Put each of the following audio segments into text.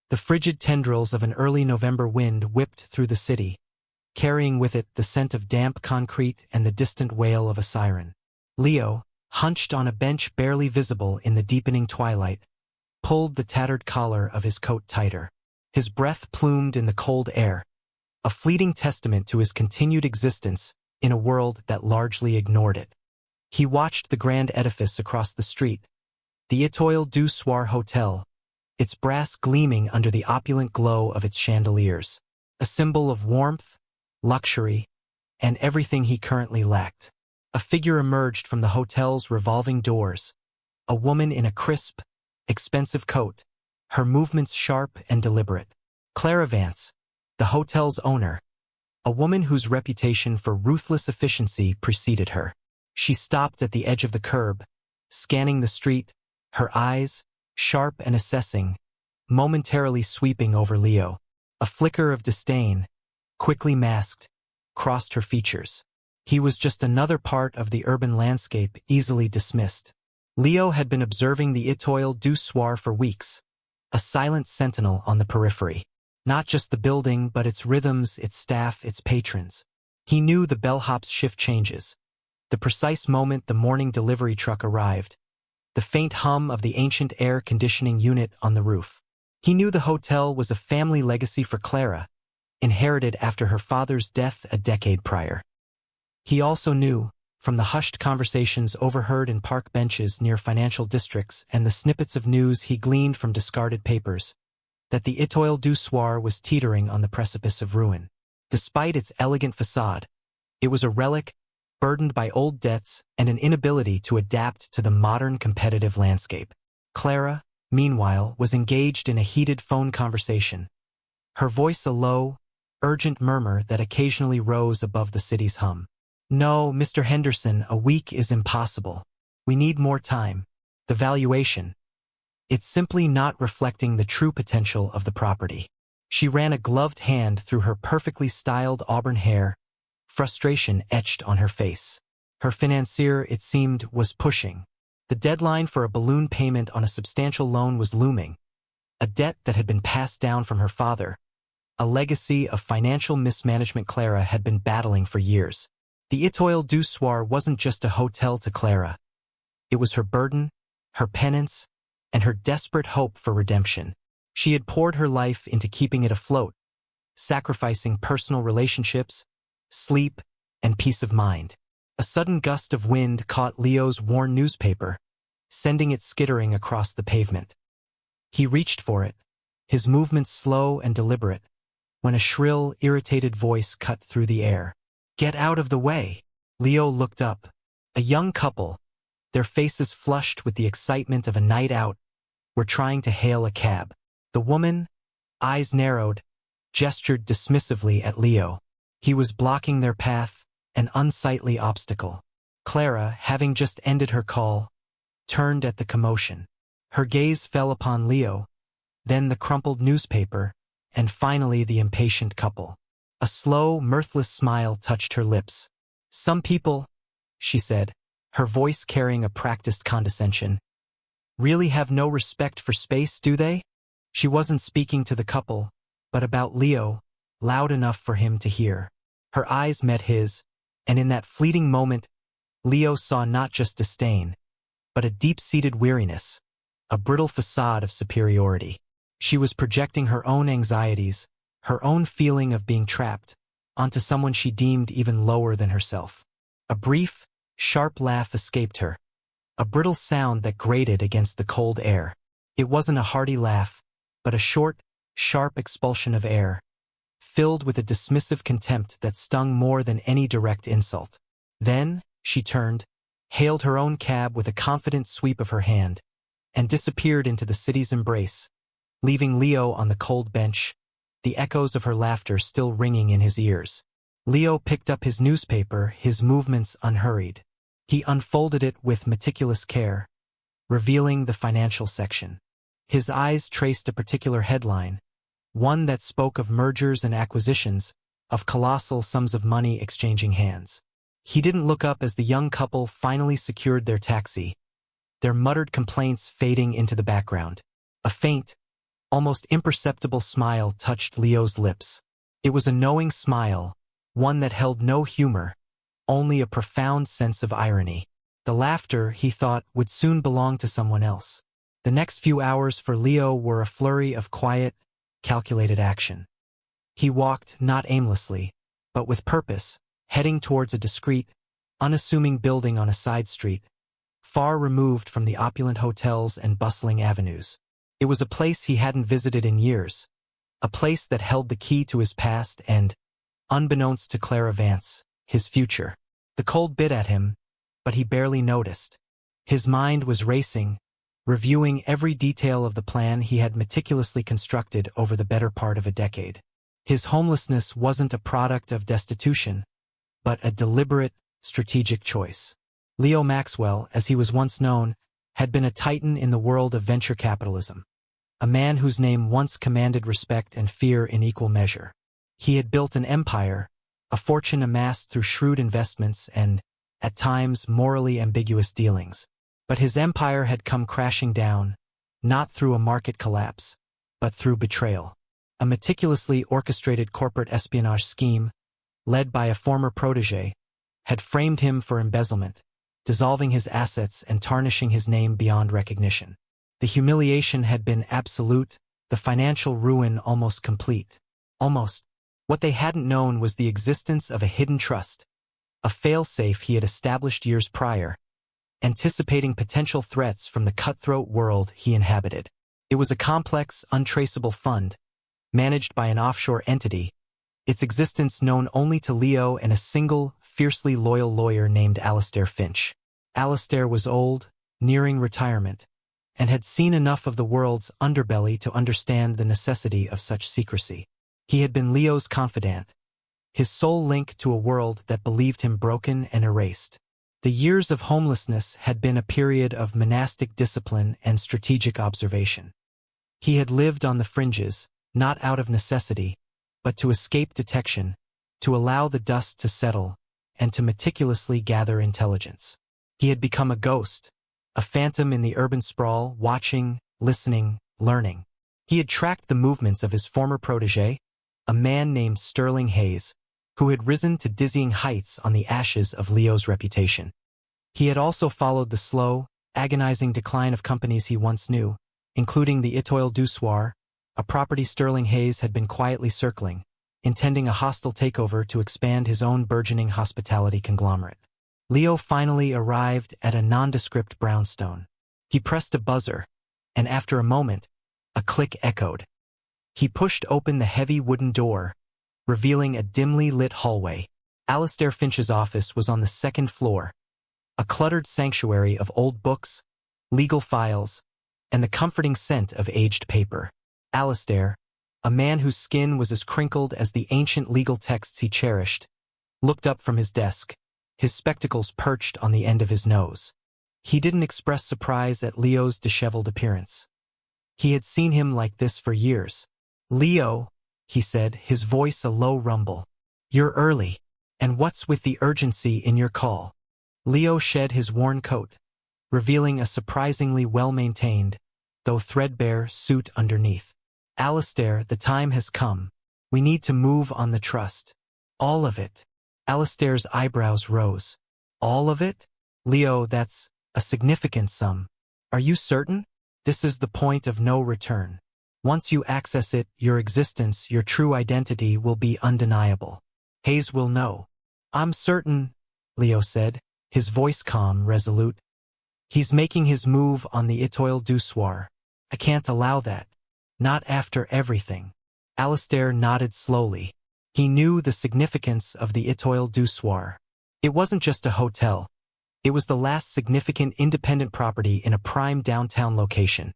The frigid tendrils of an early November wind whipped through the city, carrying with it the scent of damp concrete and the distant wail of a siren. Leo, hunched on a bench barely visible in the deepening twilight, pulled the tattered collar of his coat tighter. His breath plumed in the cold air, a fleeting testament to his continued existence in a world that largely ignored it. He watched the grand edifice across the street, the Étoile du Soir Hotel, its brass gleaming under the opulent glow of its chandeliers, a symbol of warmth, luxury, and everything he currently lacked. A figure emerged from the hotel's revolving doors, a woman in a crisp, expensive coat, her movements sharp and deliberate. Clara Vance, the hotel's owner, a woman whose reputation for ruthless efficiency preceded her. She stopped at the edge of the curb, scanning the street, her eyes, sharp and assessing, momentarily sweeping over Leo. A flicker of disdain, quickly masked, crossed her features. He was just another part of the urban landscape easily dismissed. Leo had been observing the Étoile du Soir for weeks, a silent sentinel on the periphery. Not just the building, but its rhythms, its staff, its patrons. He knew the bellhop's shift changes, the precise moment the morning delivery truck arrived, the faint hum of the ancient air conditioning unit on the roof. He knew the hotel was a family legacy for Clara, inherited after her father's death a decade prior. He also knew, from the hushed conversations overheard in park benches near financial districts and the snippets of news he gleaned from discarded papers, that the Étoile du Soir was teetering on the precipice of ruin. Despite its elegant facade, it was a relic burdened by old debts and an inability to adapt to the modern competitive landscape. Clara, meanwhile, was engaged in a heated phone conversation, her voice a low, urgent murmur that occasionally rose above the city's hum. "No, Mr. Henderson, a week is impossible. We need more time. The valuation. It's simply not reflecting the true potential of the property." She ran a gloved hand through her perfectly styled auburn hair, frustration etched on her face. Her financier, it seemed, was pushing. The deadline for a balloon payment on a substantial loan was looming, a debt that had been passed down from her father, a legacy of financial mismanagement Clara had been battling for years. The Étoile du Soir wasn't just a hotel to Clara. It was her burden, her penance, and her desperate hope for redemption. She had poured her life into keeping it afloat, sacrificing personal relationships, sleep, and peace of mind. A sudden gust of wind caught Leo's worn newspaper, sending it skittering across the pavement. He reached for it, his movements slow and deliberate, when a shrill, irritated voice cut through the air. "Get out of the way!" Leo looked up. A young couple, their faces flushed with the excitement of a night out, were trying to hail a cab. The woman, eyes narrowed, gestured dismissively at Leo. He was blocking their path, an unsightly obstacle. Clara, having just ended her call, turned at the commotion. Her gaze fell upon Leo, then the crumpled newspaper, and finally the impatient couple. A slow, mirthless smile touched her lips. "Some people," she said, her voice carrying a practiced condescension, "really have no respect for space, do they?" She wasn't speaking to the couple, but about Leo, loud enough for him to hear. Her eyes met his, and in that fleeting moment, Leo saw not just disdain, but a deep-seated weariness, a brittle facade of superiority. She was projecting her own anxieties, her own feeling of being trapped, onto someone she deemed even lower than herself. A brief, sharp laugh escaped her, a brittle sound that grated against the cold air. It wasn't a hearty laugh, but a short, sharp expulsion of air, filled with a dismissive contempt that stung more than any direct insult. Then, she turned, hailed her own cab with a confident sweep of her hand, and disappeared into the city's embrace, leaving Leo on the cold bench, the echoes of her laughter still ringing in his ears. Leo picked up his newspaper, his movements unhurried. He unfolded it with meticulous care, revealing the financial section. His eyes traced a particular headline, one that spoke of mergers and acquisitions, of colossal sums of money exchanging hands. He didn't look up as the young couple finally secured their taxi, their muttered complaints fading into the background. A faint, Almost imperceptible smile touched Leo's lips. It was a knowing smile, one that held no humor, only a profound sense of irony. The laughter, he thought, would soon belong to someone else. The next few hours for Leo were a flurry of quiet, calculated action. He walked not aimlessly, but with purpose, heading towards a discreet, unassuming building on a side street, far removed from the opulent hotels and bustling avenues. It was a place he hadn't visited in years, a place that held the key to his past and, unbeknownst to Clara Vance, his future. The cold bit at him, but he barely noticed. His mind was racing, reviewing every detail of the plan he had meticulously constructed over the better part of a decade. His homelessness wasn't a product of destitution, but a deliberate, strategic choice. Leo Maxwell, as he was once known, had been a titan in the world of venture capitalism, a man whose name once commanded respect and fear in equal measure. He had built an empire, a fortune amassed through shrewd investments and, at times, morally ambiguous dealings. But his empire had come crashing down, not through a market collapse, but through betrayal. A meticulously orchestrated corporate espionage scheme, led by a former protégé, had framed him for embezzlement, dissolving his assets and tarnishing his name beyond recognition. The humiliation had been absolute, the financial ruin almost complete. Almost. What they hadn't known was the existence of a hidden trust, a failsafe he had established years prior, anticipating potential threats from the cutthroat world he inhabited. It was a complex, untraceable fund, managed by an offshore entity, its existence known only to Leo and a single, fiercely loyal lawyer named Alistair Finch. Alistair was old, nearing retirement, and had seen enough of the world's underbelly to understand the necessity of such secrecy. He had been Leo's confidant, his sole link to a world that believed him broken and erased. The years of homelessness had been a period of monastic discipline and strategic observation. He had lived on the fringes, not out of necessity, but to escape detection, to allow the dust to settle, and to meticulously gather intelligence. He had become a ghost, a phantom in the urban sprawl, watching, listening, learning. He had tracked the movements of his former protégé, a man named Sterling Hayes, who had risen to dizzying heights on the ashes of Leo's reputation. He had also followed the slow, agonizing decline of companies he once knew, including the Étoile du Soir, a property Sterling Hayes had been quietly circling, intending a hostile takeover to expand his own burgeoning hospitality conglomerate. Leo finally arrived at a nondescript brownstone. He pressed a buzzer, and after a moment, a click echoed. He pushed open the heavy wooden door, revealing a dimly lit hallway. Alistair Finch's office was on the second floor, a cluttered sanctuary of old books, legal files, and the comforting scent of aged paper. Alistair, a man whose skin was as crinkled as the ancient legal texts he cherished, looked up from his desk, his spectacles perched on the end of his nose. He didn't express surprise at Leo's disheveled appearance. He had seen him like this for years. "Leo," he said, his voice a low rumble. "You're early. And what's with the urgency in your call?" Leo shed his worn coat, revealing a surprisingly well-maintained, though threadbare, suit underneath. "Alistair, the time has come. We need to move on the trust. All of it." Alistair's eyebrows rose. "All of it?" "Leo, that's a significant sum. Are you certain? This is the point of no return. Once you access it, your existence, your true identity will be undeniable. Hayes will know." "I'm certain," Leo said, his voice calm, resolute. "He's making his move on the Étoile du Soir. I can't allow that. Not after everything." Alistair nodded slowly. He knew the significance of the Étoile du Soir. It wasn't just a hotel. It was the last significant independent property in a prime downtown location,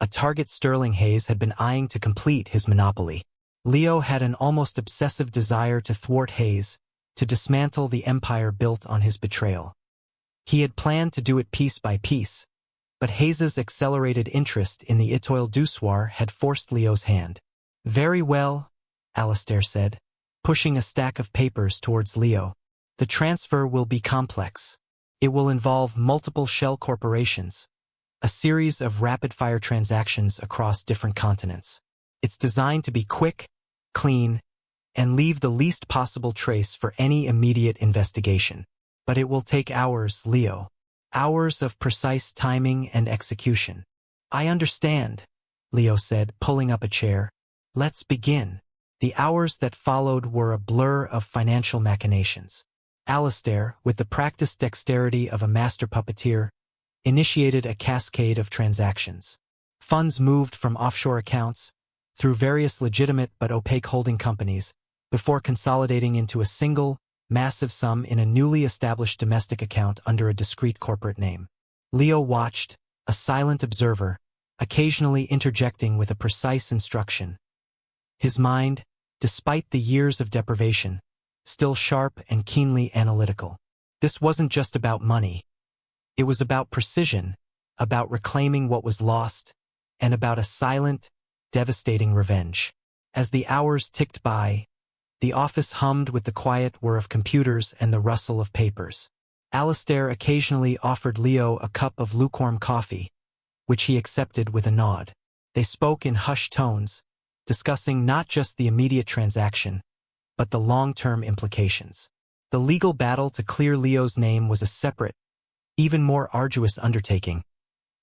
a target Sterling Hayes had been eyeing to complete his monopoly. Leo had an almost obsessive desire to thwart Hayes, to dismantle the empire built on his betrayal. He had planned to do it piece by piece, but Hayes's accelerated interest in the Étoile du Soir had forced Leo's hand. "Very well," Alistair said, pushing a stack of papers towards Leo. "The transfer will be complex. It will involve multiple shell corporations, a series of rapid-fire transactions across different continents. It's designed to be quick, clean, and leave the least possible trace for any immediate investigation. But it will take hours, Leo. Hours of precise timing and execution. I understand, Leo said, pulling up a chair. Let's begin. The hours that followed were a blur of financial machinations. Alistair, with the practiced dexterity of a master puppeteer, initiated a cascade of transactions. Funds moved from offshore accounts, through various legitimate but opaque holding companies, before consolidating into a single, massive sum in a newly established domestic account under a discrete corporate name. Leo watched, a silent observer, occasionally interjecting with a precise instruction. His mind, despite the years of deprivation, still sharp and keenly analytical. This wasn't just about money. It was about precision, about reclaiming what was lost, and about a silent, devastating revenge. As the hours ticked by, the office hummed with the quiet whir of computers and the rustle of papers. Alistair occasionally offered Leo a cup of lukewarm coffee, which he accepted with a nod. They spoke in hushed tones, discussing not just the immediate transaction, but the long-term implications. The legal battle to clear Leo's name was a separate, even more arduous undertaking,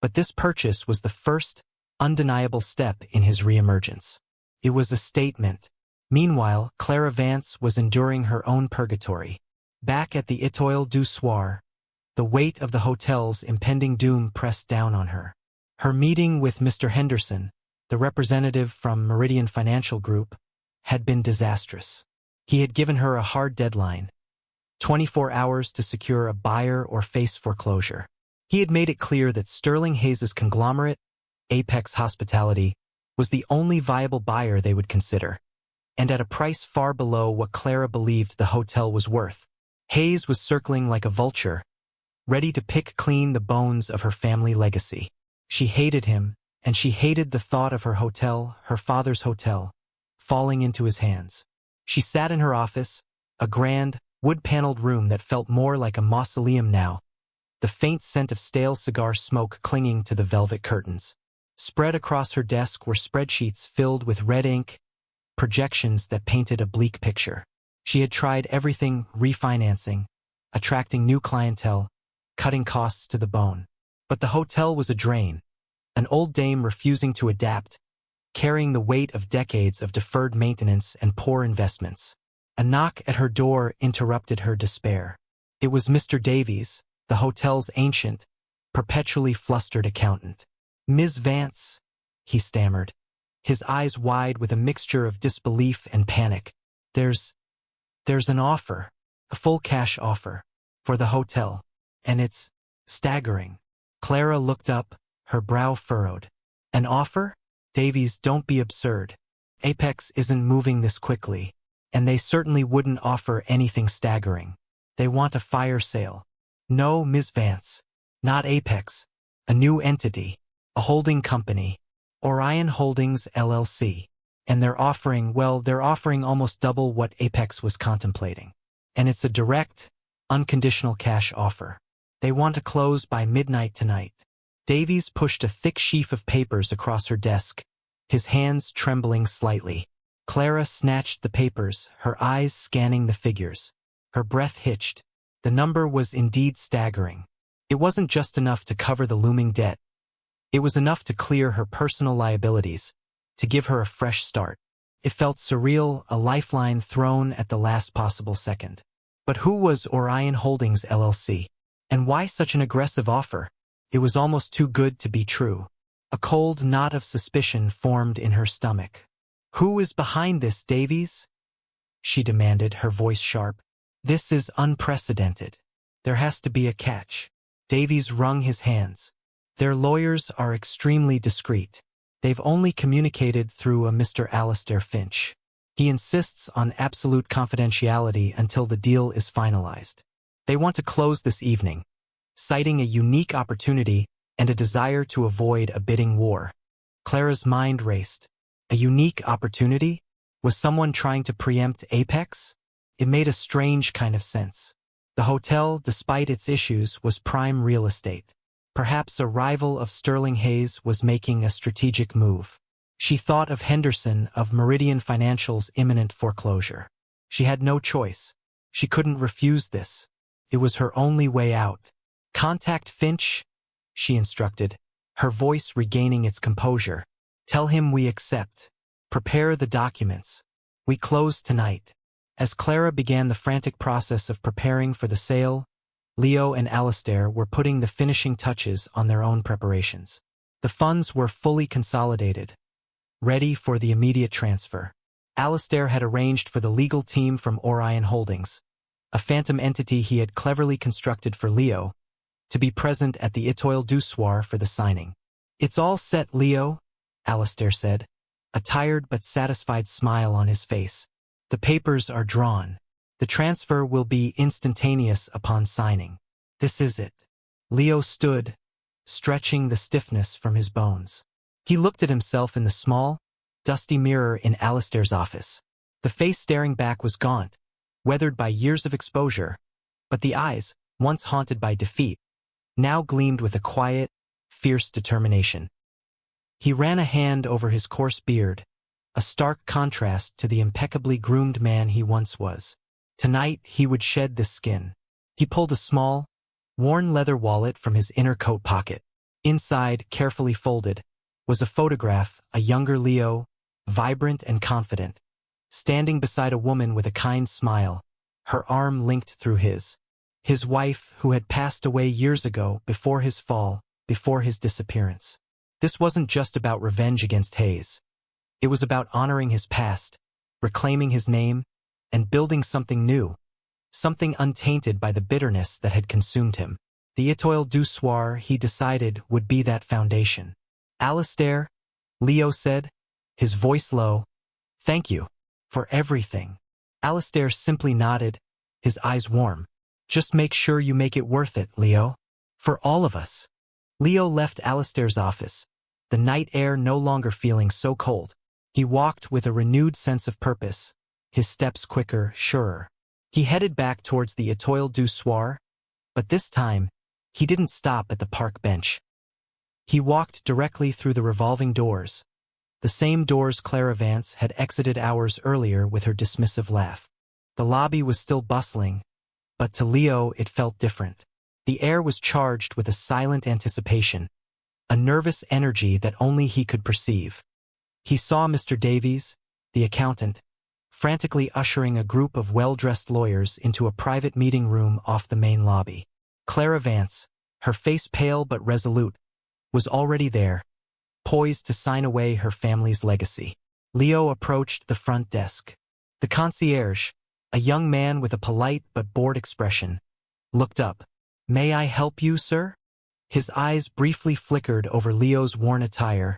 but this purchase was the first, undeniable step in his reemergence. It was a statement. Meanwhile, Clara Vance was enduring her own purgatory. Back at the Étoile du Soir, the weight of the hotel's impending doom pressed down on her. Her meeting with Mr. Henderson, the representative from Meridian Financial Group, had been disastrous. He had given her a hard deadline, 24 hours to secure a buyer or face foreclosure. He had made it clear that Sterling Hayes's conglomerate, Apex Hospitality, was the only viable buyer they would consider, and at a price far below what Clara believed the hotel was worth. Hayes was circling like a vulture, ready to pick clean the bones of her family legacy. She hated him, and she hated the thought of her hotel, her father's hotel, falling into his hands. She sat in her office, a grand, wood-paneled room that felt more like a mausoleum now, the faint scent of stale cigar smoke clinging to the velvet curtains. Spread across her desk were spreadsheets filled with red ink, projections that painted a bleak picture. She had tried everything: refinancing, attracting new clientele, cutting costs to the bone. But the hotel was a drain, an old dame refusing to adapt, carrying the weight of decades of deferred maintenance and poor investments. A knock at her door interrupted her despair. It was Mr. Davies, the hotel's ancient, perpetually flustered accountant. "Ms. Vance," he stammered, his eyes wide with a mixture of disbelief and panic. There's an offer, a full cash offer, for the hotel, and it's staggering." Clara looked up, her brow furrowed. "An offer? Davies, don't be absurd. Apex isn't moving this quickly, and they certainly wouldn't offer anything staggering. They want a fire sale." "No, Ms. Vance. Not Apex. A new entity. A holding company. Orion Holdings, LLC. And they're offering almost double what Apex was contemplating. And it's a direct, unconditional cash offer. They want to close by midnight tonight." Davies pushed a thick sheaf of papers across her desk, his hands trembling slightly. Clara snatched the papers, her eyes scanning the figures. Her breath hitched. The number was indeed staggering. It wasn't just enough to cover the looming debt. It was enough to clear her personal liabilities, to give her a fresh start. It felt surreal, a lifeline thrown at the last possible second. But who was Orion Holdings, LLC? And why such an aggressive offer? It was almost too good to be true. A cold knot of suspicion formed in her stomach. "Who is behind this, Davies?" she demanded, her voice sharp. "This is unprecedented. There has to be a catch." Davies wrung his hands. "Their lawyers are extremely discreet. They've only communicated through a Mr. Alistair Finch. He insists on absolute confidentiality until the deal is finalized. They want to close this evening, citing a unique opportunity and a desire to avoid a bidding war." Clara's mind raced. A unique opportunity? Was someone trying to preempt Apex? It made a strange kind of sense. The hotel, despite its issues, was prime real estate. Perhaps a rival of Sterling Hayes was making a strategic move. She thought of Henderson of Meridian Financial's imminent foreclosure. She had no choice. She couldn't refuse this. It was her only way out. "Contact Finch," she instructed, her voice regaining its composure. "Tell him we accept. Prepare the documents. We close tonight." As Clara began the frantic process of preparing for the sale, Leo and Alistair were putting the finishing touches on their own preparations. The funds were fully consolidated, ready for the immediate transfer. Alistair had arranged for the legal team from Orion Holdings, a phantom entity he had cleverly constructed for Leo, to be present at the Étoile du Soir for the signing. "It's all set, Leo," Alistair said, a tired but satisfied smile on his face. "The papers are drawn. The transfer will be instantaneous upon signing. This is it." Leo stood, stretching the stiffness from his bones. He looked at himself in the small, dusty mirror in Alistair's office. The face staring back was gaunt, weathered by years of exposure, but the eyes, once haunted by defeat, now gleamed with a quiet, fierce determination. He ran a hand over his coarse beard, a stark contrast to the impeccably groomed man he once was. Tonight he would shed this skin. He pulled a small, worn leather wallet from his inner coat pocket. Inside, carefully folded, was a photograph, a younger Leo, vibrant and confident, standing beside a woman with a kind smile, her arm linked through his. His wife, who had passed away years ago, before his fall, before his disappearance. This wasn't just about revenge against Hayes. It was about honoring his past, reclaiming his name, and building something new, something untainted by the bitterness that had consumed him. The Étoile du Soir, he decided, would be that foundation. "Alistair," Leo said, his voice low, "thank you for everything." Alistair simply nodded, his eyes warm. "Just make sure you make it worth it, Leo. For all of us." Leo left Alistair's office, the night air no longer feeling so cold. He walked with a renewed sense of purpose, his steps quicker, surer. He headed back towards the Étoile du Soir, but this time, he didn't stop at the park bench. He walked directly through the revolving doors, the same doors Clara Vance had exited hours earlier with her dismissive laugh. The lobby was still bustling, but to Leo it felt different. The air was charged with a silent anticipation, a nervous energy that only he could perceive. He saw Mr. Davies, the accountant, frantically ushering a group of well-dressed lawyers into a private meeting room off the main lobby. Clara Vance, her face pale but resolute, was already there, poised to sign away her family's legacy. Leo approached the front desk. The concierge, a young man with a polite but bored expression, looked up. "May I help you, sir?" His eyes briefly flickered over Leo's worn attire,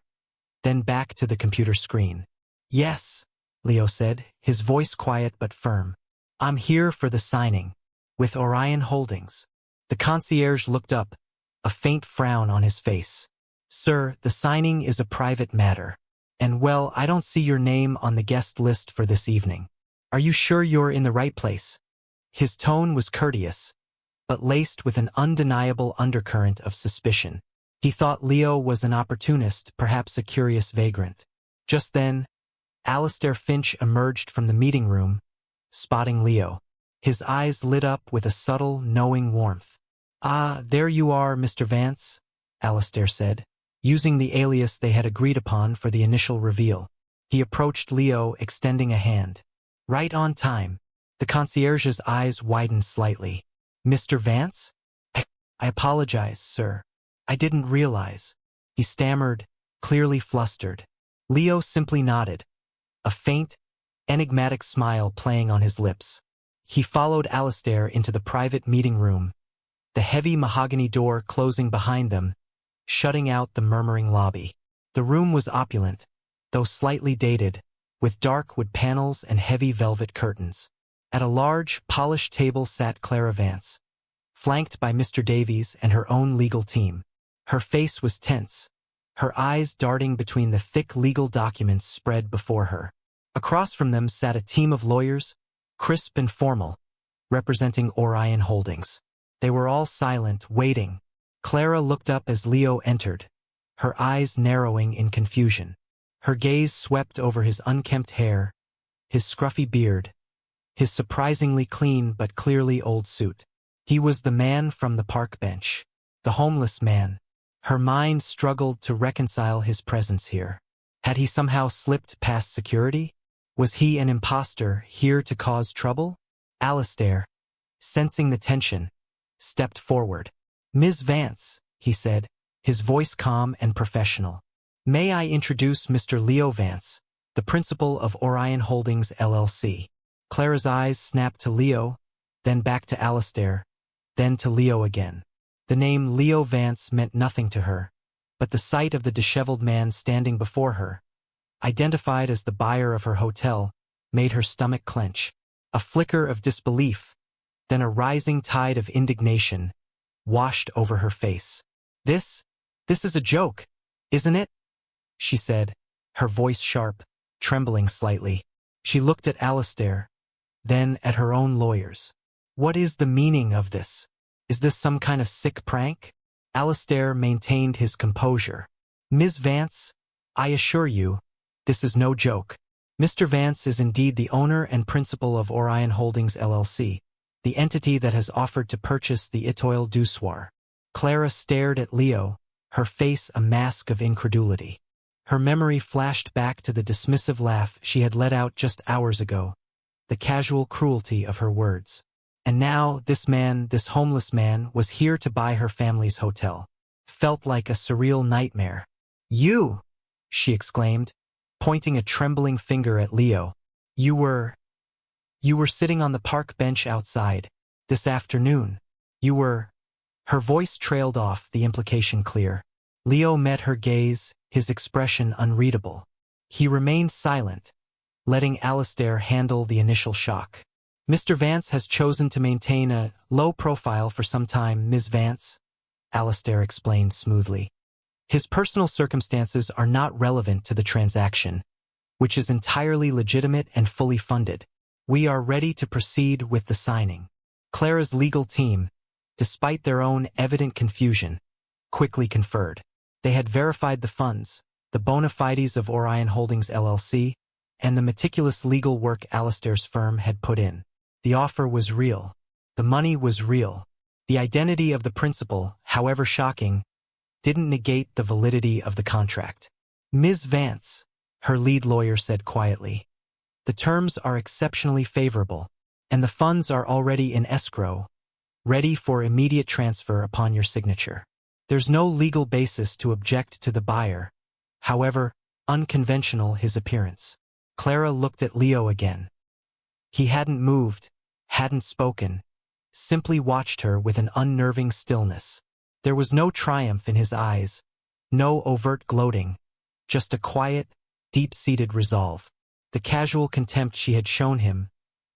then back to the computer screen. "Yes," Leo said, his voice quiet but firm. "I'm here for the signing, with Orion Holdings." The concierge looked up, a faint frown on his face. "Sir, the signing is a private matter. And well, I don't see your name on the guest list for this evening. Are you sure you're in the right place?" His tone was courteous, but laced with an undeniable undercurrent of suspicion. He thought Leo was an opportunist, perhaps a curious vagrant. Just then, Alistair Finch emerged from the meeting room, spotting Leo. His eyes lit up with a subtle, knowing warmth. "Ah, there you are, Mr. Vance," Alistair said, using the alias they had agreed upon for the initial reveal. He approached Leo, extending a hand. "Right on time." The concierge's eyes widened slightly. "Mr. Vance? I apologize, sir. I didn't realize." He stammered, clearly flustered. Leo simply nodded, a faint, enigmatic smile playing on his lips. He followed Alistair into the private meeting room, the heavy mahogany door closing behind them, shutting out the murmuring lobby. The room was opulent, though slightly dated, with dark wood panels and heavy velvet curtains. At a large, polished table sat Clara Vance, flanked by Mr. Davies and her own legal team. Her face was tense, her eyes darting between the thick legal documents spread before her. Across from them sat a team of lawyers, crisp and formal, representing Orion Holdings. They were all silent, waiting, Clara looked up as Leo entered, her eyes narrowing in confusion. Her gaze swept over his unkempt hair, his scruffy beard, his surprisingly clean but clearly old suit. He was the man from the park bench, the homeless man. Her mind struggled to reconcile his presence here. Had he somehow slipped past security? Was he an imposter here to cause trouble? Alistair, sensing the tension, stepped forward. "Ms. Vance," he said, his voice calm and professional. "May I introduce Mr. Leo Vance, the principal of Orion Holdings LLC." Clara's eyes snapped to Leo, then back to Alistair, then to Leo again. The name Leo Vance meant nothing to her, but the sight of the disheveled man standing before her, identified as the buyer of her hotel, made her stomach clench. A flicker of disbelief, then a rising tide of indignation, washed over her face. This is a joke, isn't it?" she said, her voice sharp, trembling slightly. She looked at Alistair, then at her own lawyers. "What is the meaning of this? Is this some kind of sick prank?" Alistair maintained his composure. "Ms. Vance, I assure you, this is no joke. Mr. Vance is indeed the owner and principal of Orion Holdings LLC, the entity that has offered to purchase the Étoile du Soir." Clara stared at Leo, her face a mask of incredulity. Her memory flashed back to the dismissive laugh she had let out just hours ago, the casual cruelty of her words. And now this man, this homeless man, was here to buy her family's hotel. Felt like a surreal nightmare. "You!" she exclaimed, pointing a trembling finger at Leo. You were sitting on the park bench outside, this afternoon. You were..." Her voice trailed off, the implication clear. Leo met her gaze, his expression unreadable. He remained silent, letting Alistair handle the initial shock. "Mr. Vance has chosen to maintain a low profile for some time, Ms. Vance," Alistair explained smoothly. "His personal circumstances are not relevant to the transaction, which is entirely legitimate and fully funded. We are ready to proceed with the signing." Clara's legal team, despite their own evident confusion, quickly conferred. They had verified the funds, the bona fides of Orion Holdings LLC, and the meticulous legal work Alistair's firm had put in. The offer was real. The money was real. The identity of the principal, however shocking, didn't negate the validity of the contract. "Ms. Vance," her lead lawyer said quietly, "the terms are exceptionally favorable, and the funds are already in escrow, ready for immediate transfer upon your signature. There's no legal basis to object to the buyer, however unconventional his appearance." Clara looked at Leo again. He hadn't moved, hadn't spoken, simply watched her with an unnerving stillness. There was no triumph in his eyes, no overt gloating, just a quiet, deep-seated resolve. The casual contempt she had shown him,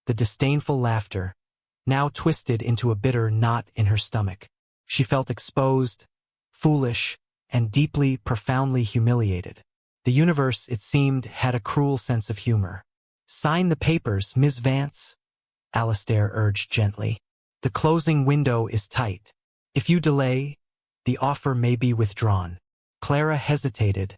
the disdainful laughter, now twisted into a bitter knot in her stomach. She felt exposed, foolish, and deeply, profoundly humiliated. The universe, it seemed, had a cruel sense of humor. "Sign the papers, Ms. Vance," Alistair urged gently. "The closing window is tight. If you delay, the offer may be withdrawn." Clara hesitated,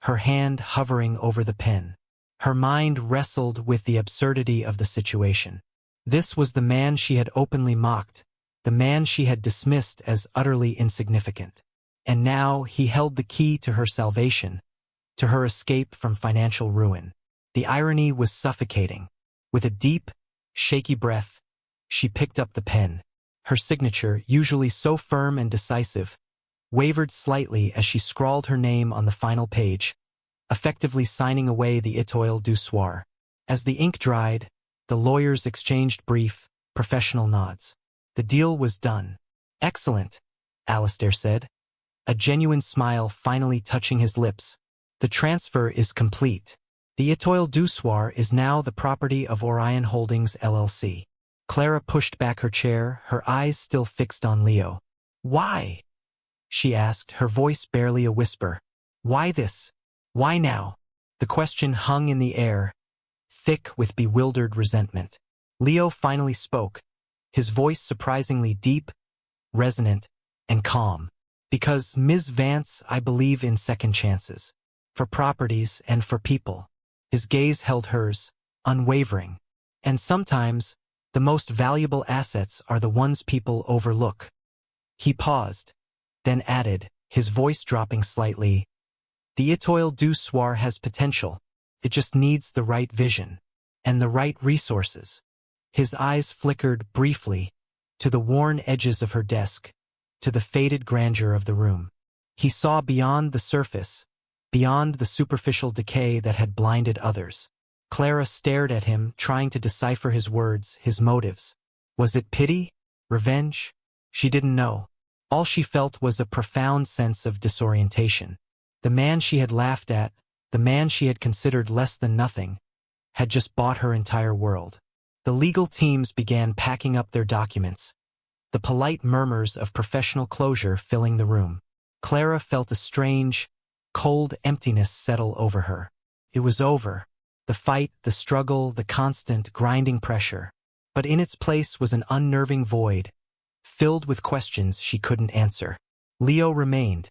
her hand hovering over the pen. Her mind wrestled with the absurdity of the situation. This was the man she had openly mocked, the man she had dismissed as utterly insignificant. And now he held the key to her salvation, to her escape from financial ruin. The irony was suffocating. With a deep, shaky breath, she picked up the pen. Her signature, usually so firm and decisive, wavered slightly as she scrawled her name on the final page, effectively signing away the Étoile du Soir. As the ink dried, the lawyers exchanged brief, professional nods. The deal was done. "Excellent," Alistair said, a genuine smile finally touching his lips. "The transfer is complete. The Étoile du Soir is now the property of Orion Holdings LLC." Clara pushed back her chair, her eyes still fixed on Leo. "Why?" she asked, her voice barely a whisper. "Why this? Why now?" The question hung in the air, thick with bewildered resentment. Leo finally spoke, his voice surprisingly deep, resonant, and calm. Because, Ms. Vance, I believe in second chances. For properties and for people. His gaze held hers, unwavering. And sometimes, the most valuable assets are the ones people overlook. He paused, then added, his voice dropping slightly. The Étoile du Soir has potential. It just needs the right vision. And the right resources. His eyes flickered briefly, to the worn edges of her desk, to the faded grandeur of the room. He saw beyond the surface, beyond the superficial decay that had blinded others. Clara stared at him, trying to decipher his words, his motives. Was it pity? Revenge? She didn't know. All she felt was a profound sense of disorientation. The man she had laughed at, the man she had considered less than nothing, had just bought her entire world. The legal teams began packing up their documents, the polite murmurs of professional closure filling the room. Clara felt a strange, cold emptiness settle over her. It was over. The fight, the struggle, the constant, grinding pressure. But in its place was an unnerving void, filled with questions she couldn't answer. Leo remained,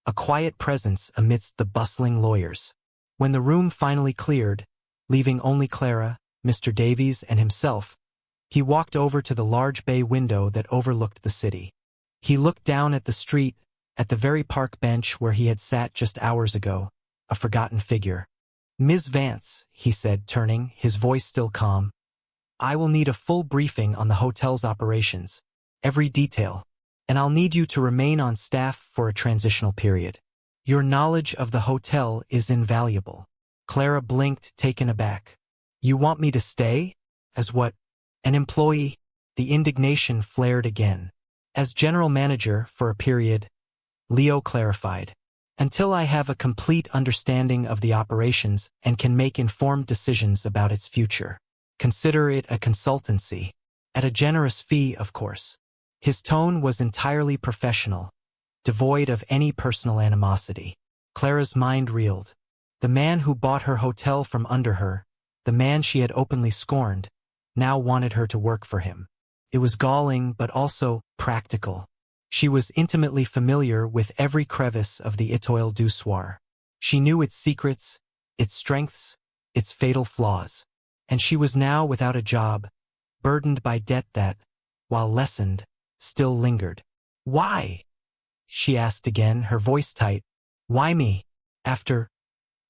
a quiet presence amidst the bustling lawyers. When the room finally cleared, leaving only Clara, Mr. Davies, and himself, he walked over to the large bay window that overlooked the city. He looked down at the street, at the very park bench where he had sat just hours ago, a forgotten figure. Ms. Vance, he said, turning, his voice still calm, I will need a full briefing on the hotel's operations, every detail, and I'll need you to remain on staff for a transitional period. Your knowledge of the hotel is invaluable. Clara blinked, taken aback. You want me to stay? As what? An employee? The indignation flared again. As general manager for a period, Leo clarified. Until I have a complete understanding of the operations and can make informed decisions about its future. Consider it a consultancy. At a generous fee, of course. His tone was entirely professional, devoid of any personal animosity. Clara's mind reeled. The man who bought her hotel from under her, the man she had openly scorned, now wanted her to work for him. It was galling but also practical. She was intimately familiar with every crevice of the Étoile du Soir. She knew its secrets, its strengths, its fatal flaws. And she was now without a job, burdened by debt that, while lessened, still lingered. Why? She asked again, her voice tight. Why me? After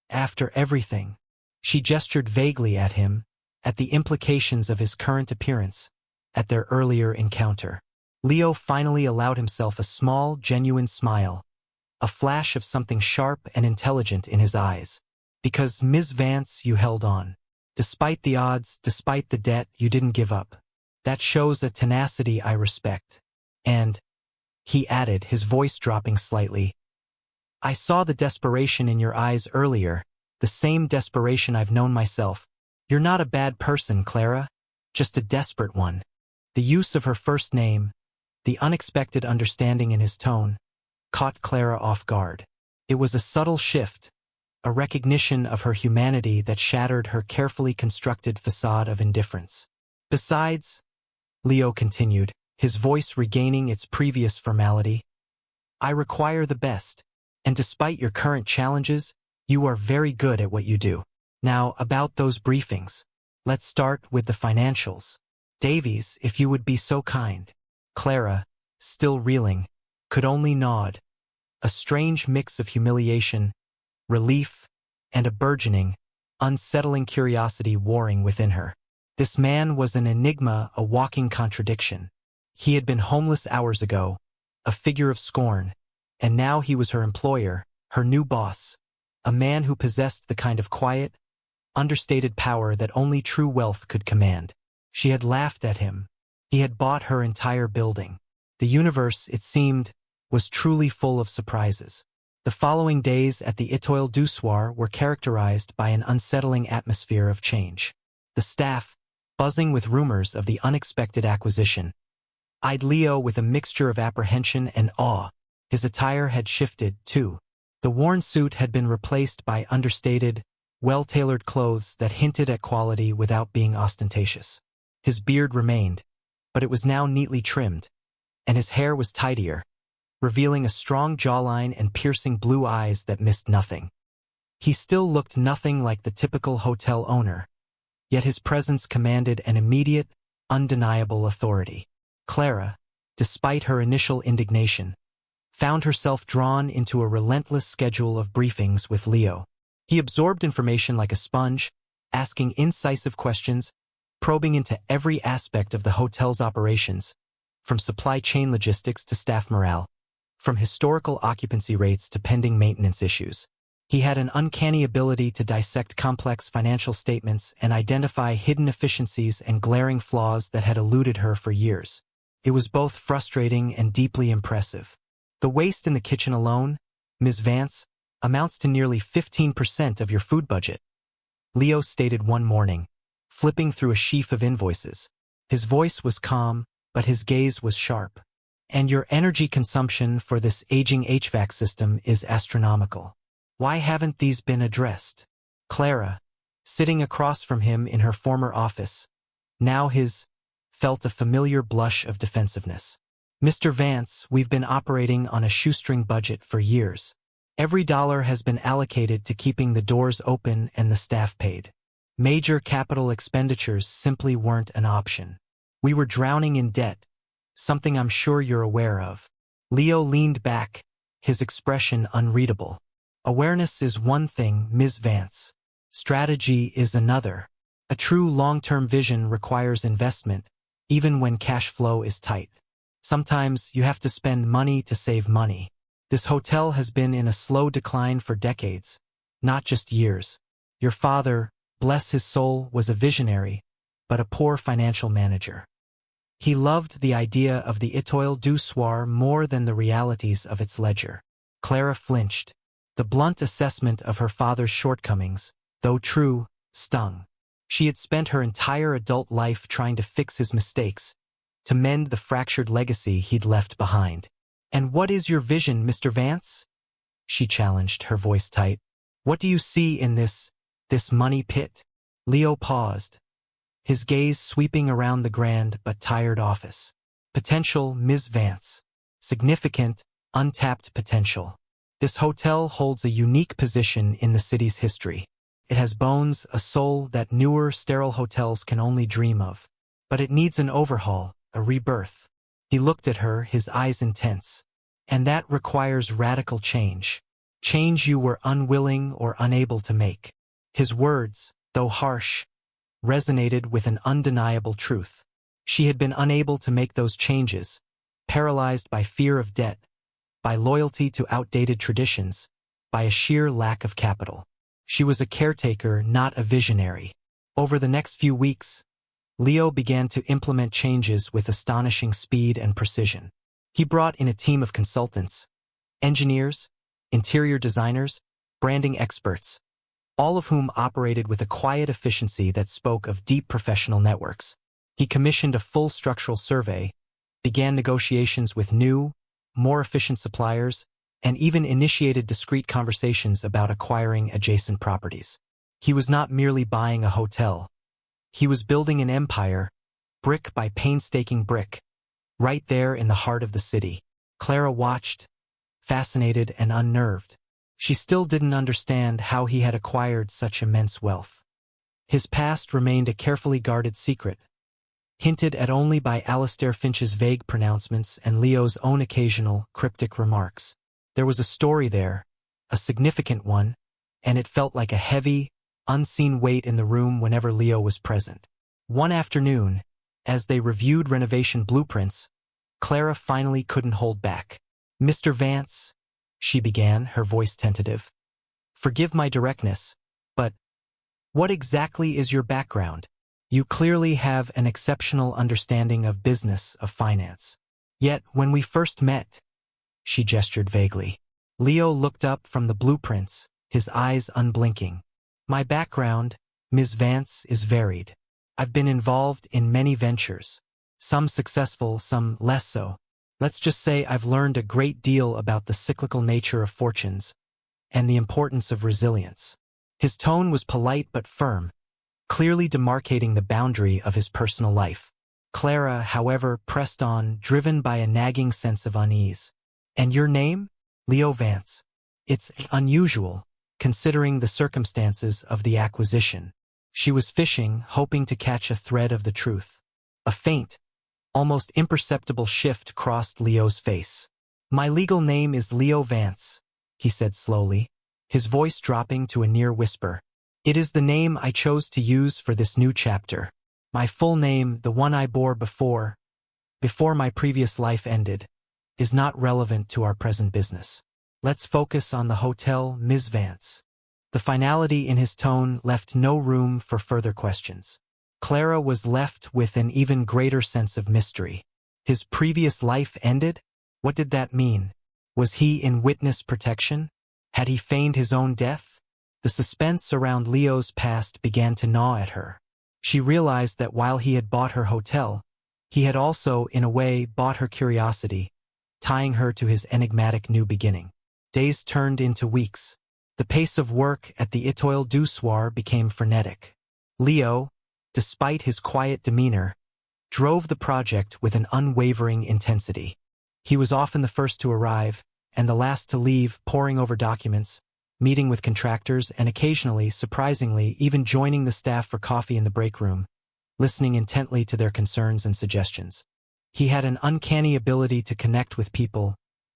everything. She gestured vaguely at him, at the implications of his current appearance, at their earlier encounter. Leo finally allowed himself a small, genuine smile, a flash of something sharp and intelligent in his eyes. Because, Ms. Vance, you held on. Despite the odds, despite the debt, you didn't give up. That shows a tenacity I respect. And, he added, his voice dropping slightly, I saw the desperation in your eyes earlier, the same desperation I've known myself. You're not a bad person, Clara, just a desperate one. The use of her first name, the unexpected understanding in his tone, caught Clara off guard. It was a subtle shift, a recognition of her humanity that shattered her carefully constructed facade of indifference. Besides, Leo continued, his voice regaining its previous formality, I require the best, and despite your current challenges, you are very good at what you do. Now, about those briefings. Let's start with the financials. Davies, if you would be so kind. Clara, still reeling, could only nod. A strange mix of humiliation, relief, and a burgeoning, unsettling curiosity warring within her. This man was an enigma, a walking contradiction. He had been homeless hours ago, a figure of scorn, and now he was her employer, her new boss, a man who possessed the kind of quiet, understated power that only true wealth could command. She had laughed at him. He had bought her entire building. The universe, it seemed, was truly full of surprises. The following days at the Étoile du Soir were characterized by an unsettling atmosphere of change. The staff, buzzing with rumors of the unexpected acquisition, eyed Leo with a mixture of apprehension and awe. His attire had shifted, too. The worn suit had been replaced by understated, well-tailored clothes that hinted at quality without being ostentatious. His beard remained, but it was now neatly trimmed, and his hair was tidier, revealing a strong jawline and piercing blue eyes that missed nothing. He still looked nothing like the typical hotel owner, yet his presence commanded an immediate, undeniable authority. Clara, despite her initial indignation, found herself drawn into a relentless schedule of briefings with Leo. He absorbed information like a sponge, asking incisive questions, probing into every aspect of the hotel's operations, from supply chain logistics to staff morale, from historical occupancy rates to pending maintenance issues. He had an uncanny ability to dissect complex financial statements and identify hidden efficiencies and glaring flaws that had eluded her for years. It was both frustrating and deeply impressive. The waste in the kitchen alone, Ms. Vance, amounts to nearly 15% of your food budget, Leo stated one morning, flipping through a sheaf of invoices. His voice was calm, but his gaze was sharp. And your energy consumption for this aging HVAC system is astronomical. Why haven't these been addressed? Clara, sitting across from him in her former office, felt a familiar blush of defensiveness. Mr. Vance, we've been operating on a shoestring budget for years. Every dollar has been allocated to keeping the doors open and the staff paid. Major capital expenditures simply weren't an option. We were drowning in debt, something I'm sure you're aware of. Leo leaned back, his expression unreadable. Awareness is one thing, Ms. Vance. Strategy is another. A true long-term vision requires investment, even when cash flow is tight. Sometimes you have to spend money to save money. This hotel has been in a slow decline for decades, not just years. Your father, bless his soul, was a visionary, but a poor financial manager. He loved the idea of the Étoile du Soir more than the realities of its ledger. Clara flinched. The blunt assessment of her father's shortcomings, though true, stung. She had spent her entire adult life trying to fix his mistakes, to mend the fractured legacy he'd left behind. And what is your vision, Mr. Vance? She challenged, her voice tight. What do you see in this money pit? Leo paused, his gaze sweeping around the grand but tired office. Potential, Ms. Vance. Significant, untapped potential. This hotel holds a unique position in the city's history. It has bones, a soul that newer, sterile hotels can only dream of. But it needs an overhaul, a rebirth. He looked at her, his eyes intense. And that requires radical change. Change you were unwilling or unable to make. His words, though harsh, resonated with an undeniable truth. She had been unable to make those changes, paralyzed by fear of debt, by loyalty to outdated traditions, by a sheer lack of capital. She was a caretaker, not a visionary. Over the next few weeks, Leo began to implement changes with astonishing speed and precision. He brought in a team of consultants, engineers, interior designers, branding experts, all of whom operated with a quiet efficiency that spoke of deep professional networks. He commissioned a full structural survey, began negotiations with new, more efficient suppliers, and even initiated discreet conversations about acquiring adjacent properties. He was not merely buying a hotel. He was building an empire, brick by painstaking brick, right there in the heart of the city. Clara watched, fascinated and unnerved. She still didn't understand how he had acquired such immense wealth. His past remained a carefully guarded secret, hinted at only by Alistair Finch's vague pronouncements and Leo's own occasional, cryptic remarks. There was a story there, a significant one, and it felt like a heavy, unseen weight in the room whenever Leo was present. One afternoon, as they reviewed renovation blueprints, Clara finally couldn't hold back. Mr. Vance, she began, her voice tentative. Forgive my directness, but what exactly is your background? You clearly have an exceptional understanding of business, of finance. Yet, when we first met, she gestured vaguely. Leo looked up from the blueprints, his eyes unblinking. My background, Ms. Vance, is varied. I've been involved in many ventures, some successful, some less so. Let's just say I've learned a great deal about the cyclical nature of fortunes and the importance of resilience. His tone was polite but firm, clearly demarcating the boundary of his personal life. Clara, however, pressed on, driven by a nagging sense of unease. And your name? Leo Vance. It's unusual, considering the circumstances of the acquisition. She was fishing, hoping to catch a thread of the truth. A faint, almost imperceptible shift crossed Leo's face. My legal name is Leo Vance, he said slowly, his voice dropping to a near whisper. It is the name I chose to use for this new chapter. My full name, the one I bore before my previous life ended, is not relevant to our present business. Let's focus on the hotel, Ms. Vance. The finality in his tone left no room for further questions. Clara was left with an even greater sense of mystery. His previous life ended? What did that mean? Was he in witness protection? Had he feigned his own death? The suspense around Leo's past began to gnaw at her. She realized that while he had bought her hotel, he had also, in a way, bought her curiosity, tying her to his enigmatic new beginning. Days turned into weeks. The pace of work at the Étoile du Soir became frenetic. Leo, despite his quiet demeanor, drove the project with an unwavering intensity. He was often the first to arrive, and the last to leave, poring over documents, meeting with contractors, and occasionally, surprisingly, even joining the staff for coffee in the break room, listening intently to their concerns and suggestions. He had an uncanny ability to connect with people,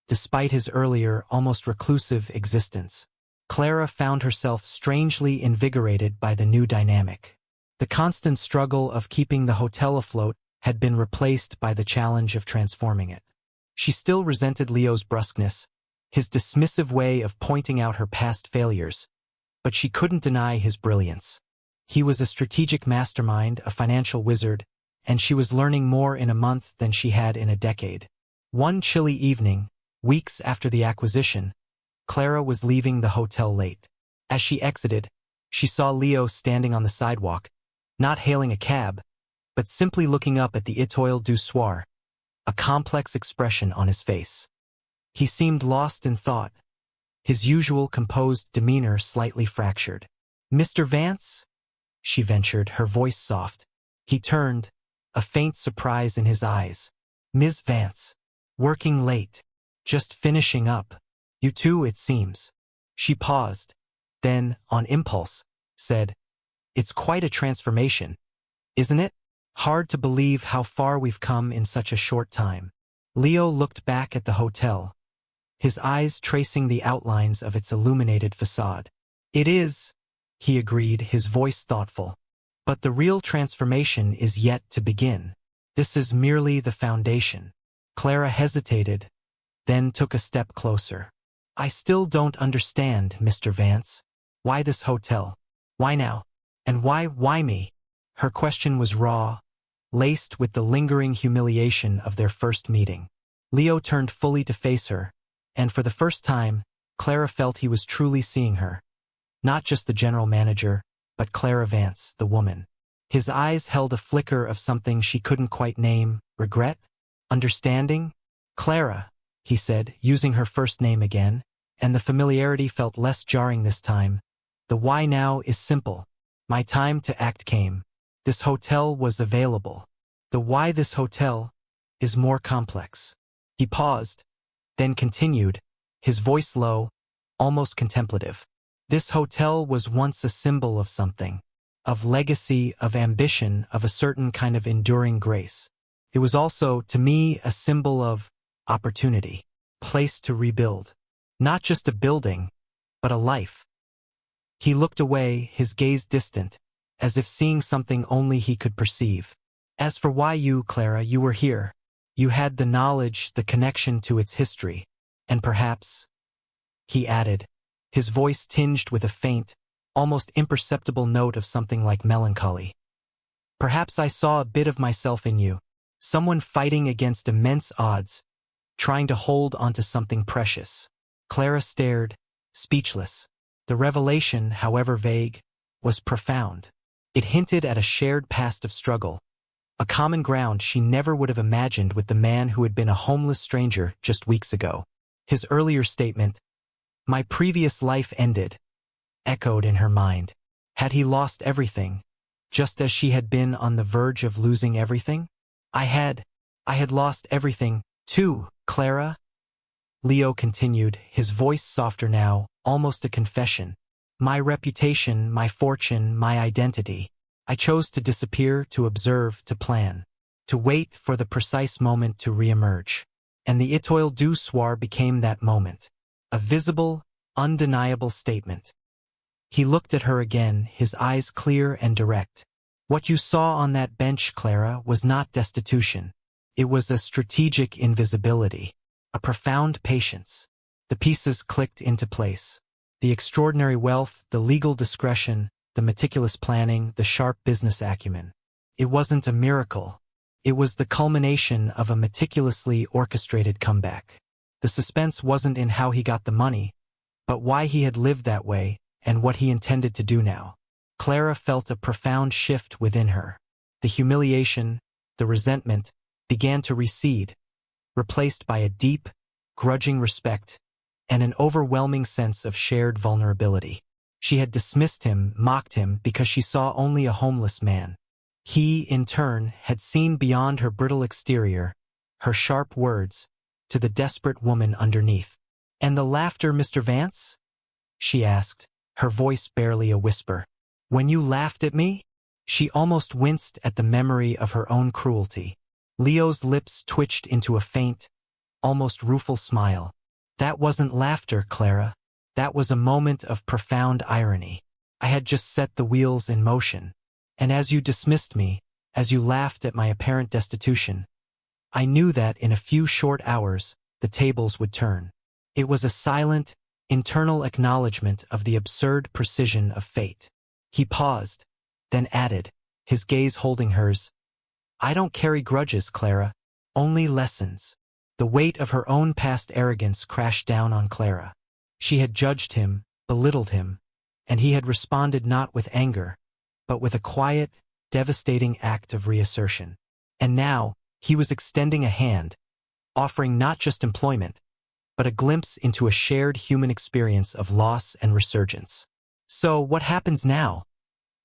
despite his earlier, almost reclusive existence. Clara found herself strangely invigorated by the new dynamic. The constant struggle of keeping the hotel afloat had been replaced by the challenge of transforming it. She still resented Leo's brusqueness, his dismissive way of pointing out her past failures, but she couldn't deny his brilliance. He was a strategic mastermind, a financial wizard, and she was learning more in a month than she had in a decade. One chilly evening, weeks after the acquisition, Clara was leaving the hotel late. As she exited, she saw Leo standing on the sidewalk, not hailing a cab, but simply looking up at the Étoile du Soir, a complex expression on his face. He seemed lost in thought, his usual composed demeanor slightly fractured. "Mr. Vance?" she ventured, her voice soft. He turned, a faint surprise in his eyes. "Ms. Vance. Working late. Just finishing up. You too, it seems." She paused, then, on impulse, said, "It's quite a transformation, isn't it? Hard to believe how far we've come in such a short time." Leo looked back at the hotel, his eyes tracing the outlines of its illuminated facade. "It is," he agreed, his voice thoughtful. "But the real transformation is yet to begin. This is merely the foundation." Clara hesitated, then took a step closer. "I still don't understand, Mr. Vance. Why this hotel? Why now? And why me?" Her question was raw, laced with the lingering humiliation of their first meeting. Leo turned fully to face her, and for the first time, Clara felt he was truly seeing her. Not just the general manager, but Clara Vance, the woman. His eyes held a flicker of something she couldn't quite name. Regret? Understanding? "Clara," he said, using her first name again, and the familiarity felt less jarring this time. "The why now is simple. My time to act came. This hotel was available. The why this hotel is more complex." He paused, then continued, his voice low, almost contemplative. "This hotel was once a symbol of something, of legacy, of ambition, of a certain kind of enduring grace. It was also, to me, a symbol of opportunity, place to rebuild. Not just a building, but a life." He looked away, his gaze distant, as if seeing something only he could perceive. "As for why you, Clara, you were here. You had the knowledge, the connection to its history, and perhaps," he added, his voice tinged with a faint, almost imperceptible note of something like melancholy. "Perhaps I saw a bit of myself in you, someone fighting against immense odds, trying to hold onto something precious." Clara stared, speechless. The revelation, however vague, was profound. It hinted at a shared past of struggle, a common ground she never would have imagined with the man who had been a homeless stranger just weeks ago. His earlier statement, "My previous life ended," echoed in her mind. Had he lost everything, just as she had been on the verge of losing everything? I had lost everything, too, Clara," Leo continued, his voice softer now, almost a confession. My reputation, my fortune, my identity. I chose to disappear, to observe, to plan, to wait for the precise moment to reemerge. And the Étoile du Soir became that moment. A visible, undeniable statement. He looked at her again, his eyes clear and direct. What you saw on that bench, Clara, was not destitution. It was a strategic invisibility, a profound patience. The pieces clicked into place. The extraordinary wealth, the legal discretion, the meticulous planning, the sharp business acumen. It wasn't a miracle. It was the culmination of a meticulously orchestrated comeback. The suspense wasn't in how he got the money, but why he had lived that way and what he intended to do now. Clara felt a profound shift within her. The humiliation, the resentment, began to recede, replaced by a deep, grudging respect and an overwhelming sense of shared vulnerability. She had dismissed him, mocked him, because she saw only a homeless man. He, in turn, had seen beyond her brittle exterior, her sharp words, to the desperate woman underneath. "And the laughter, Mr. Vance?" she asked, her voice barely a whisper. "When you laughed at me?" She almost winced at the memory of her own cruelty. Leo's lips twitched into a faint, almost rueful smile. "That wasn't laughter, Clara. That was a moment of profound irony. I had just set the wheels in motion. And as you dismissed me, as you laughed at my apparent destitution, I knew that in a few short hours, the tables would turn. It was a silent, internal acknowledgement of the absurd precision of fate." He paused, then added, his gaze holding hers, "I don't carry grudges, Clara, only lessons." The weight of her own past arrogance crashed down on Clara. She had judged him, belittled him, and he had responded not with anger, but with a quiet, devastating act of reassertion. And now, he was extending a hand, offering not just employment, but a glimpse into a shared human experience of loss and resurgence. "So, what happens now?"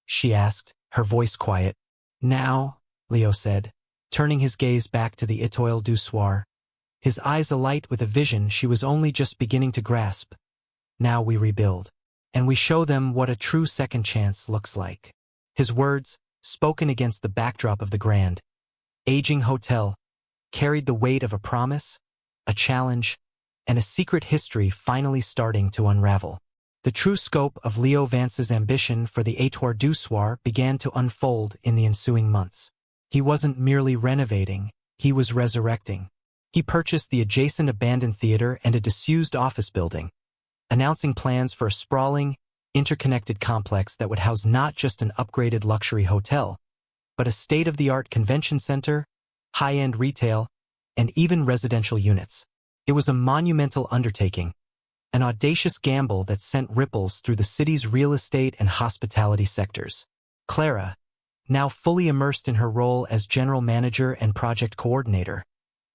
she asked, her voice quiet. "Now," Leo said, turning his gaze back to the Étoile du Soir, his eyes alight with a vision she was only just beginning to grasp. "Now we rebuild. And we show them what a true second chance looks like." His words, spoken against the backdrop of the grand, aging hotel, carried the weight of a promise, a challenge, and a secret history finally starting to unravel. The true scope of Leo Vance's ambition for the Étoile du Soir began to unfold in the ensuing months. He wasn't merely renovating, he was resurrecting. He purchased the adjacent abandoned theater and a disused office building, announcing plans for a sprawling, interconnected complex that would house not just an upgraded luxury hotel, but a state-of-the-art convention center, high-end retail, and even residential units. It was a monumental undertaking, an audacious gamble that sent ripples through the city's real estate and hospitality sectors. Clara, now fully immersed in her role as general manager and project coordinator,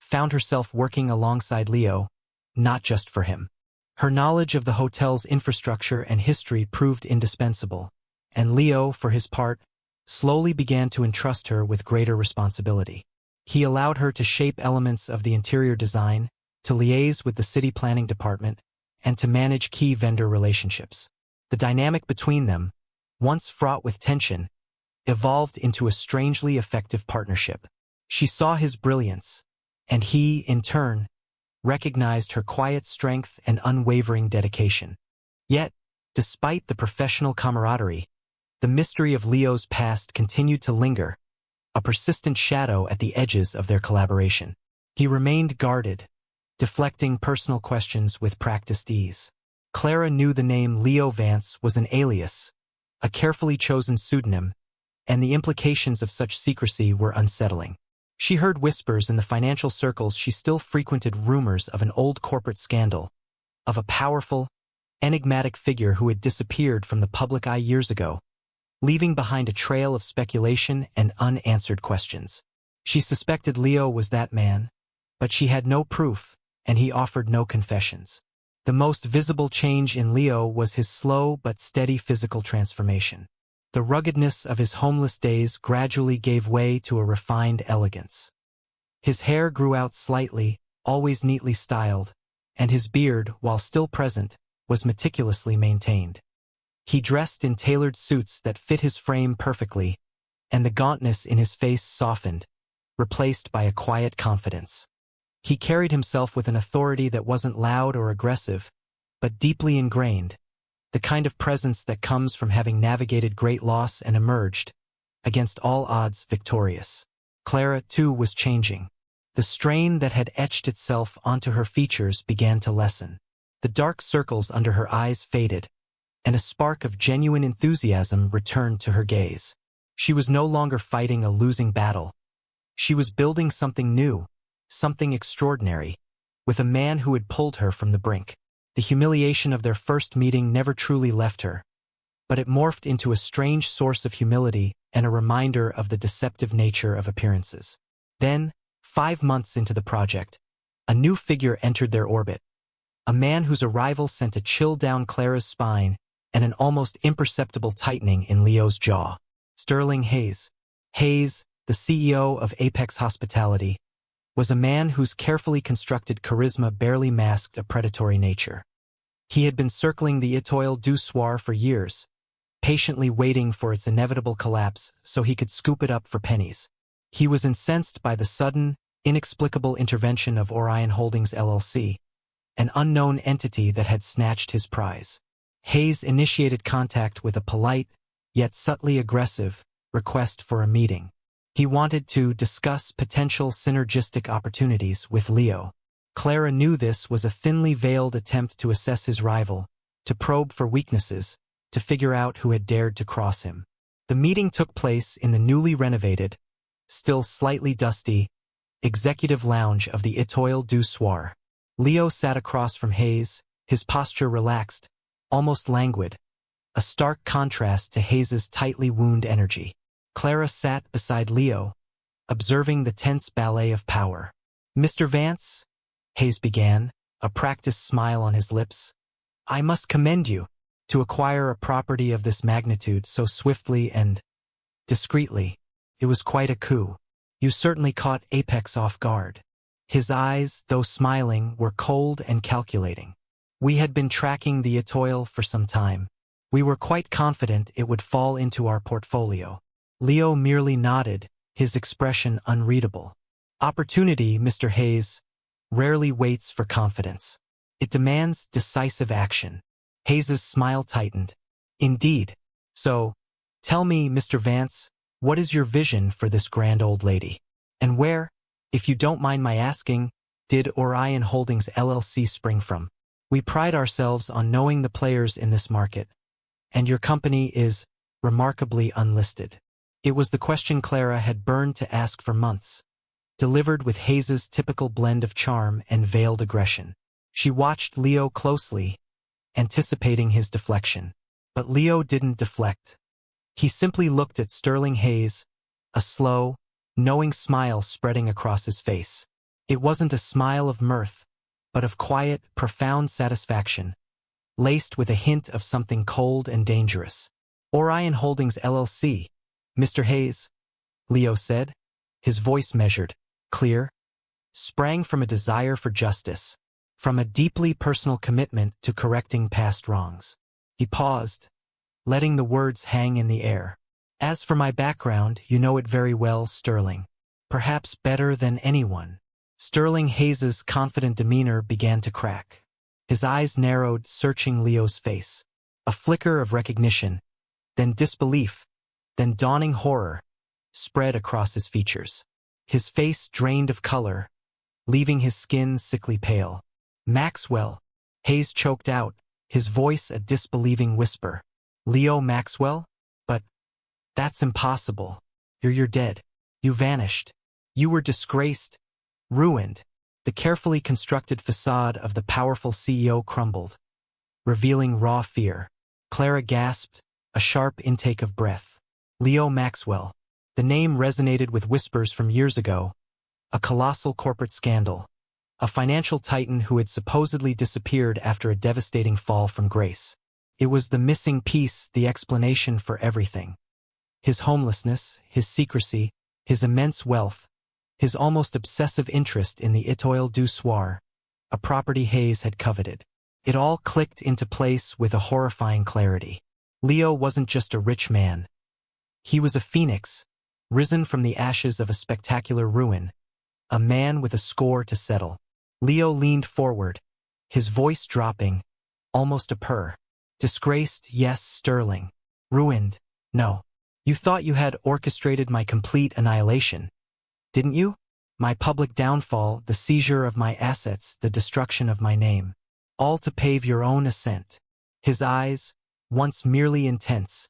found herself working alongside Leo, not just for him. Her knowledge of the hotel's infrastructure and history proved indispensable, and Leo, for his part, slowly began to entrust her with greater responsibility. He allowed her to shape elements of the interior design, to liaise with the city planning department, and to manage key vendor relationships. The dynamic between them, once fraught with tension, evolved into a strangely effective partnership. She saw his brilliance, and he, in turn, recognized her quiet strength and unwavering dedication. Yet, despite the professional camaraderie, the mystery of Leo's past continued to linger, a persistent shadow at the edges of their collaboration. He remained guarded, deflecting personal questions with practiced ease. Clara knew the name Leo Vance was an alias, a carefully chosen pseudonym, and the implications of such secrecy were unsettling. She heard whispers in the financial circles she still frequented, rumors of an old corporate scandal, of a powerful, enigmatic figure who had disappeared from the public eye years ago, leaving behind a trail of speculation and unanswered questions. She suspected Leo was that man, but she had no proof, and he offered no confessions. The most visible change in Leo was his slow but steady physical transformation. The ruggedness of his homeless days gradually gave way to a refined elegance. His hair grew out slightly, always neatly styled, and his beard, while still present, was meticulously maintained. He dressed in tailored suits that fit his frame perfectly, and the gauntness in his face softened, replaced by a quiet confidence. He carried himself with an authority that wasn't loud or aggressive, but deeply ingrained, the kind of presence that comes from having navigated great loss and emerged, against all odds, victorious. Clara, too, was changing. The strain that had etched itself onto her features began to lessen. The dark circles under her eyes faded, and a spark of genuine enthusiasm returned to her gaze. She was no longer fighting a losing battle. She was building something new, something extraordinary, with a man who had pulled her from the brink. The humiliation of their first meeting never truly left her, but it morphed into a strange source of humility and a reminder of the deceptive nature of appearances. Then, 5 months into the project, a new figure entered their orbit, a man whose arrival sent a chill down Clara's spine and an almost imperceptible tightening in Leo's jaw. Sterling Hayes. Hayes, the CEO of Apex Hospitality, was a man whose carefully constructed charisma barely masked a predatory nature. He had been circling the Étoile du Soir for years, patiently waiting for its inevitable collapse so he could scoop it up for pennies. He was incensed by the sudden, inexplicable intervention of Orion Holdings LLC, an unknown entity that had snatched his prize. Hayes initiated contact with a polite, yet subtly aggressive, request for a meeting. He wanted to discuss potential synergistic opportunities with Leo. Clara knew this was a thinly veiled attempt to assess his rival, to probe for weaknesses, to figure out who had dared to cross him. The meeting took place in the newly renovated, still slightly dusty, executive lounge of the Étoile du Soir. Leo sat across from Hayes, his posture relaxed, almost languid, a stark contrast to Hayes's tightly wound energy. Clara sat beside Leo, observing the tense ballet of power. "Mr. Vance," Hayes began, a practiced smile on his lips, "I must commend you. To acquire a property of this magnitude so swiftly and discreetly, it was quite a coup. You certainly caught Apex off guard." His eyes, though smiling, were cold and calculating. "We had been tracking the Étoile for some time. We were quite confident it would fall into our portfolio." Leo merely nodded, his expression unreadable. "Opportunity, Mr. Hayes, rarely waits for confidence. It demands decisive action." Hayes's smile tightened. "Indeed. So, tell me, Mr. Vance, what is your vision for this grand old lady? And where, if you don't mind my asking, did Orion Holdings LLC spring from? We pride ourselves on knowing the players in this market, and your company is remarkably unlisted." It was the question Clara had burned to ask for months, delivered with Hayes's typical blend of charm and veiled aggression. She watched Leo closely, anticipating his deflection. But Leo didn't deflect. He simply looked at Sterling Hayes, a slow, knowing smile spreading across his face. It wasn't a smile of mirth, but of quiet, profound satisfaction, laced with a hint of something cold and dangerous. "Orion Holdings LLC, Mr. Hayes," Leo said, his voice measured, clear, sprang from a desire for justice, from a deeply personal commitment to correcting past wrongs. He paused, letting the words hang in the air. "As for my background, you know it very well, Sterling. Perhaps better than anyone." Sterling Hayes's confident demeanor began to crack. His eyes narrowed, searching Leo's face. A flicker of recognition, then disbelief, then dawning horror, spread across his features. His face drained of color, leaving his skin sickly pale. "Maxwell," Hayes choked out, his voice a disbelieving whisper. "Leo Maxwell? But that's impossible. You're dead. You vanished. You were disgraced, ruined." The carefully constructed facade of the powerful CEO crumbled, revealing raw fear. Clara gasped, a sharp intake of breath. Leo Maxwell. The name resonated with whispers from years ago. A colossal corporate scandal. A financial titan who had supposedly disappeared after a devastating fall from grace. It was the missing piece, the explanation for everything. His homelessness, his secrecy, his immense wealth, his almost obsessive interest in the Étoile du Soir, a property Hayes had coveted. It all clicked into place with a horrifying clarity. Leo wasn't just a rich man. He was a phoenix, risen from the ashes of a spectacular ruin, a man with a score to settle. Leo leaned forward, his voice dropping, almost a purr. Disgraced, yes, sterling. Ruined, no. You thought you had orchestrated my complete annihilation, didn't you? My public downfall, the seizure of my assets, the destruction of my name. All to pave your own ascent. His eyes, once merely intense,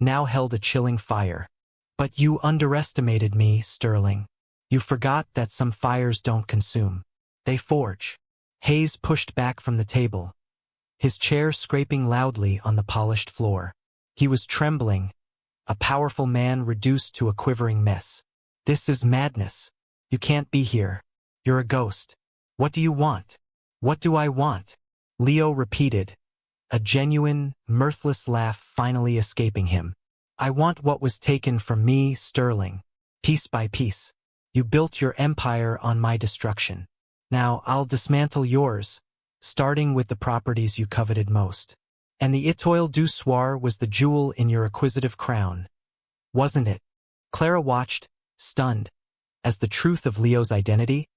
now held a chilling fire. But you underestimated me, Sterling. You forgot that some fires don't consume. They forge. Hayes pushed back from the table, his chair scraping loudly on the polished floor. He was trembling, a powerful man reduced to a quivering mess. This is madness. You can't be here. You're a ghost. What do you want? What do I want? Leo repeated, a genuine, mirthless laugh finally escaping him. I want what was taken from me, Sterling, piece by piece. You built your empire on my destruction. Now I'll dismantle yours, starting with the properties you coveted most. And the Étoile du Soir was the jewel in your acquisitive crown, wasn't it? Clara watched, stunned, as the truth of Leo's identity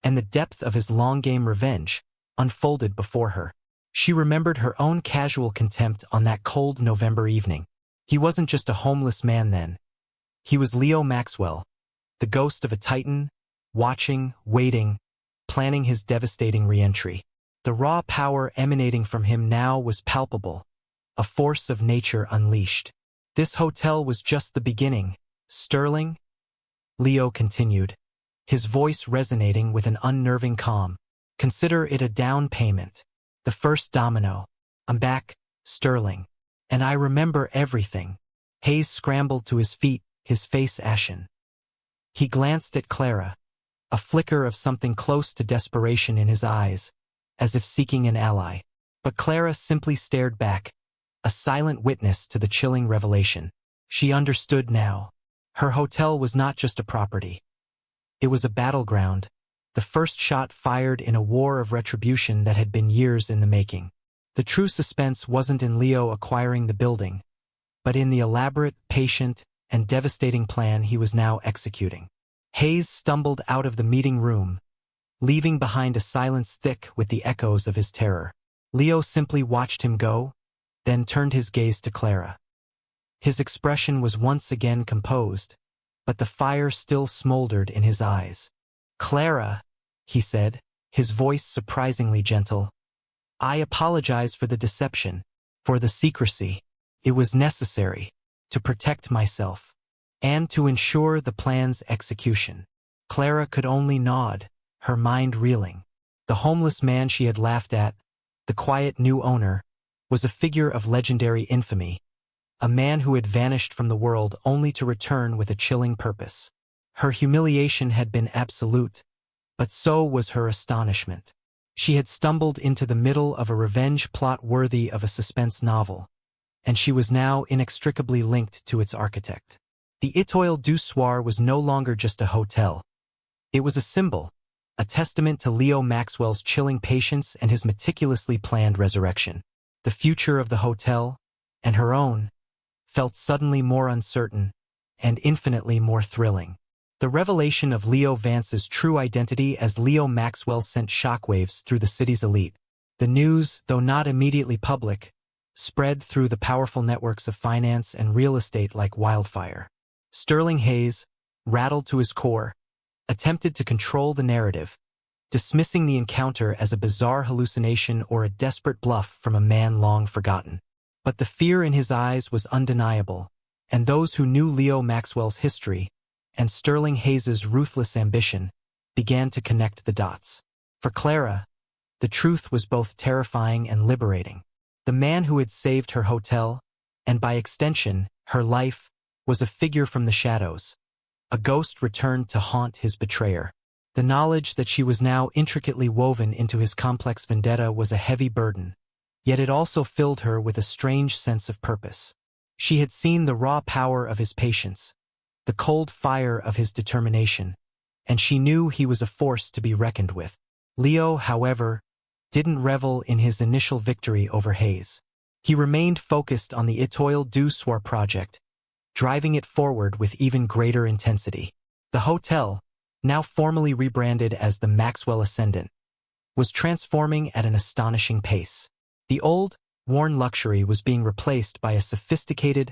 and the depth of his long-game revenge unfolded before her. She remembered her own casual contempt on that cold November evening. He wasn't just a homeless man then. He was Leo Maxwell, the ghost of a titan, watching, waiting, planning his devastating re-entry. The raw power emanating from him now was palpable, a force of nature unleashed. This hotel was just the beginning, Sterling, Leo continued, his voice resonating with an unnerving calm. Consider it a down payment, the first domino. I'm back, Sterling, and I remember everything. Hayes scrambled to his feet, his face ashen. He glanced at Clara, a flicker of something close to desperation in his eyes, as if seeking an ally. But Clara simply stared back, a silent witness to the chilling revelation. She understood now. Her hotel was not just a property. It was a battleground, the first shot fired in a war of retribution that had been years in the making. The true suspense wasn't in Leo acquiring the building, but in the elaborate, patient, and devastating plan he was now executing. Hayes stumbled out of the meeting room, leaving behind a silence thick with the echoes of his terror. Leo simply watched him go, then turned his gaze to Clara. His expression was once again composed, but the fire still smoldered in his eyes. Clara, he said, his voice surprisingly gentle, I apologize for the deception, for the secrecy. It was necessary to protect myself and to ensure the plan's execution. Clara could only nod, her mind reeling. The homeless man she had laughed at, the quiet new owner, was a figure of legendary infamy, a man who had vanished from the world only to return with a chilling purpose. Her humiliation had been absolute, but so was her astonishment. She had stumbled into the middle of a revenge plot worthy of a suspense novel, and she was now inextricably linked to its architect. The Étoile du Soir was no longer just a hotel. It was a symbol, a testament to Leo Maxwell's chilling patience and his meticulously planned resurrection. The future of the hotel, and her own, felt suddenly more uncertain and infinitely more thrilling. The revelation of Leo Vance's true identity as Leo Maxwell sent shockwaves through the city's elite. The news, though not immediately public, spread through the powerful networks of finance and real estate like wildfire. Sterling Hayes, rattled to his core, attempted to control the narrative, dismissing the encounter as a bizarre hallucination or a desperate bluff from a man long forgotten. But the fear in his eyes was undeniable, and those who knew Leo Maxwell's history and Sterling Hayes's ruthless ambition began to connect the dots. For Clara, the truth was both terrifying and liberating. The man who had saved her hotel, and by extension, her life, was a figure from the shadows. A ghost returned to haunt his betrayer. The knowledge that she was now intricately woven into his complex vendetta was a heavy burden, yet it also filled her with a strange sense of purpose. She had seen the raw power of his patience, the cold fire of his determination, and she knew he was a force to be reckoned with. Leo, however, didn't revel in his initial victory over Hayes. He remained focused on the Étoile du Soir project, driving it forward with even greater intensity. The hotel, now formally rebranded as the Maxwell Ascendant, was transforming at an astonishing pace. The old, worn luxury was being replaced by a sophisticated,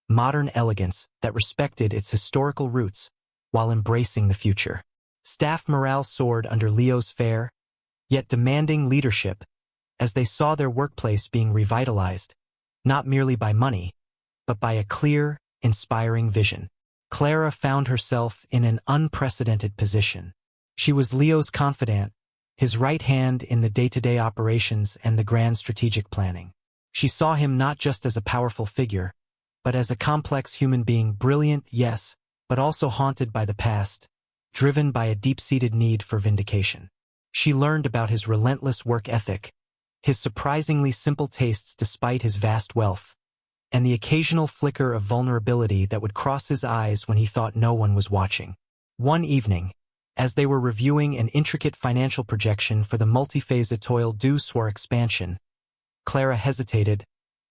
modern elegance that respected its historical roots while embracing the future. Staff morale soared under Leo's fair, yet demanding leadership, as they saw their workplace being revitalized, not merely by money, but by a clear, inspiring vision. Clara found herself in an unprecedented position. She was Leo's confidant, his right hand in the day-to-day operations and the grand strategic planning. She saw him not just as a powerful figure, but as a complex human being, brilliant, yes, but also haunted by the past, driven by a deep-seated need for vindication. She learned about his relentless work ethic, his surprisingly simple tastes despite his vast wealth, and the occasional flicker of vulnerability that would cross his eyes when he thought no one was watching. One evening, as they were reviewing an intricate financial projection for the multi-phase Étoile du Soir expansion, Clara hesitated,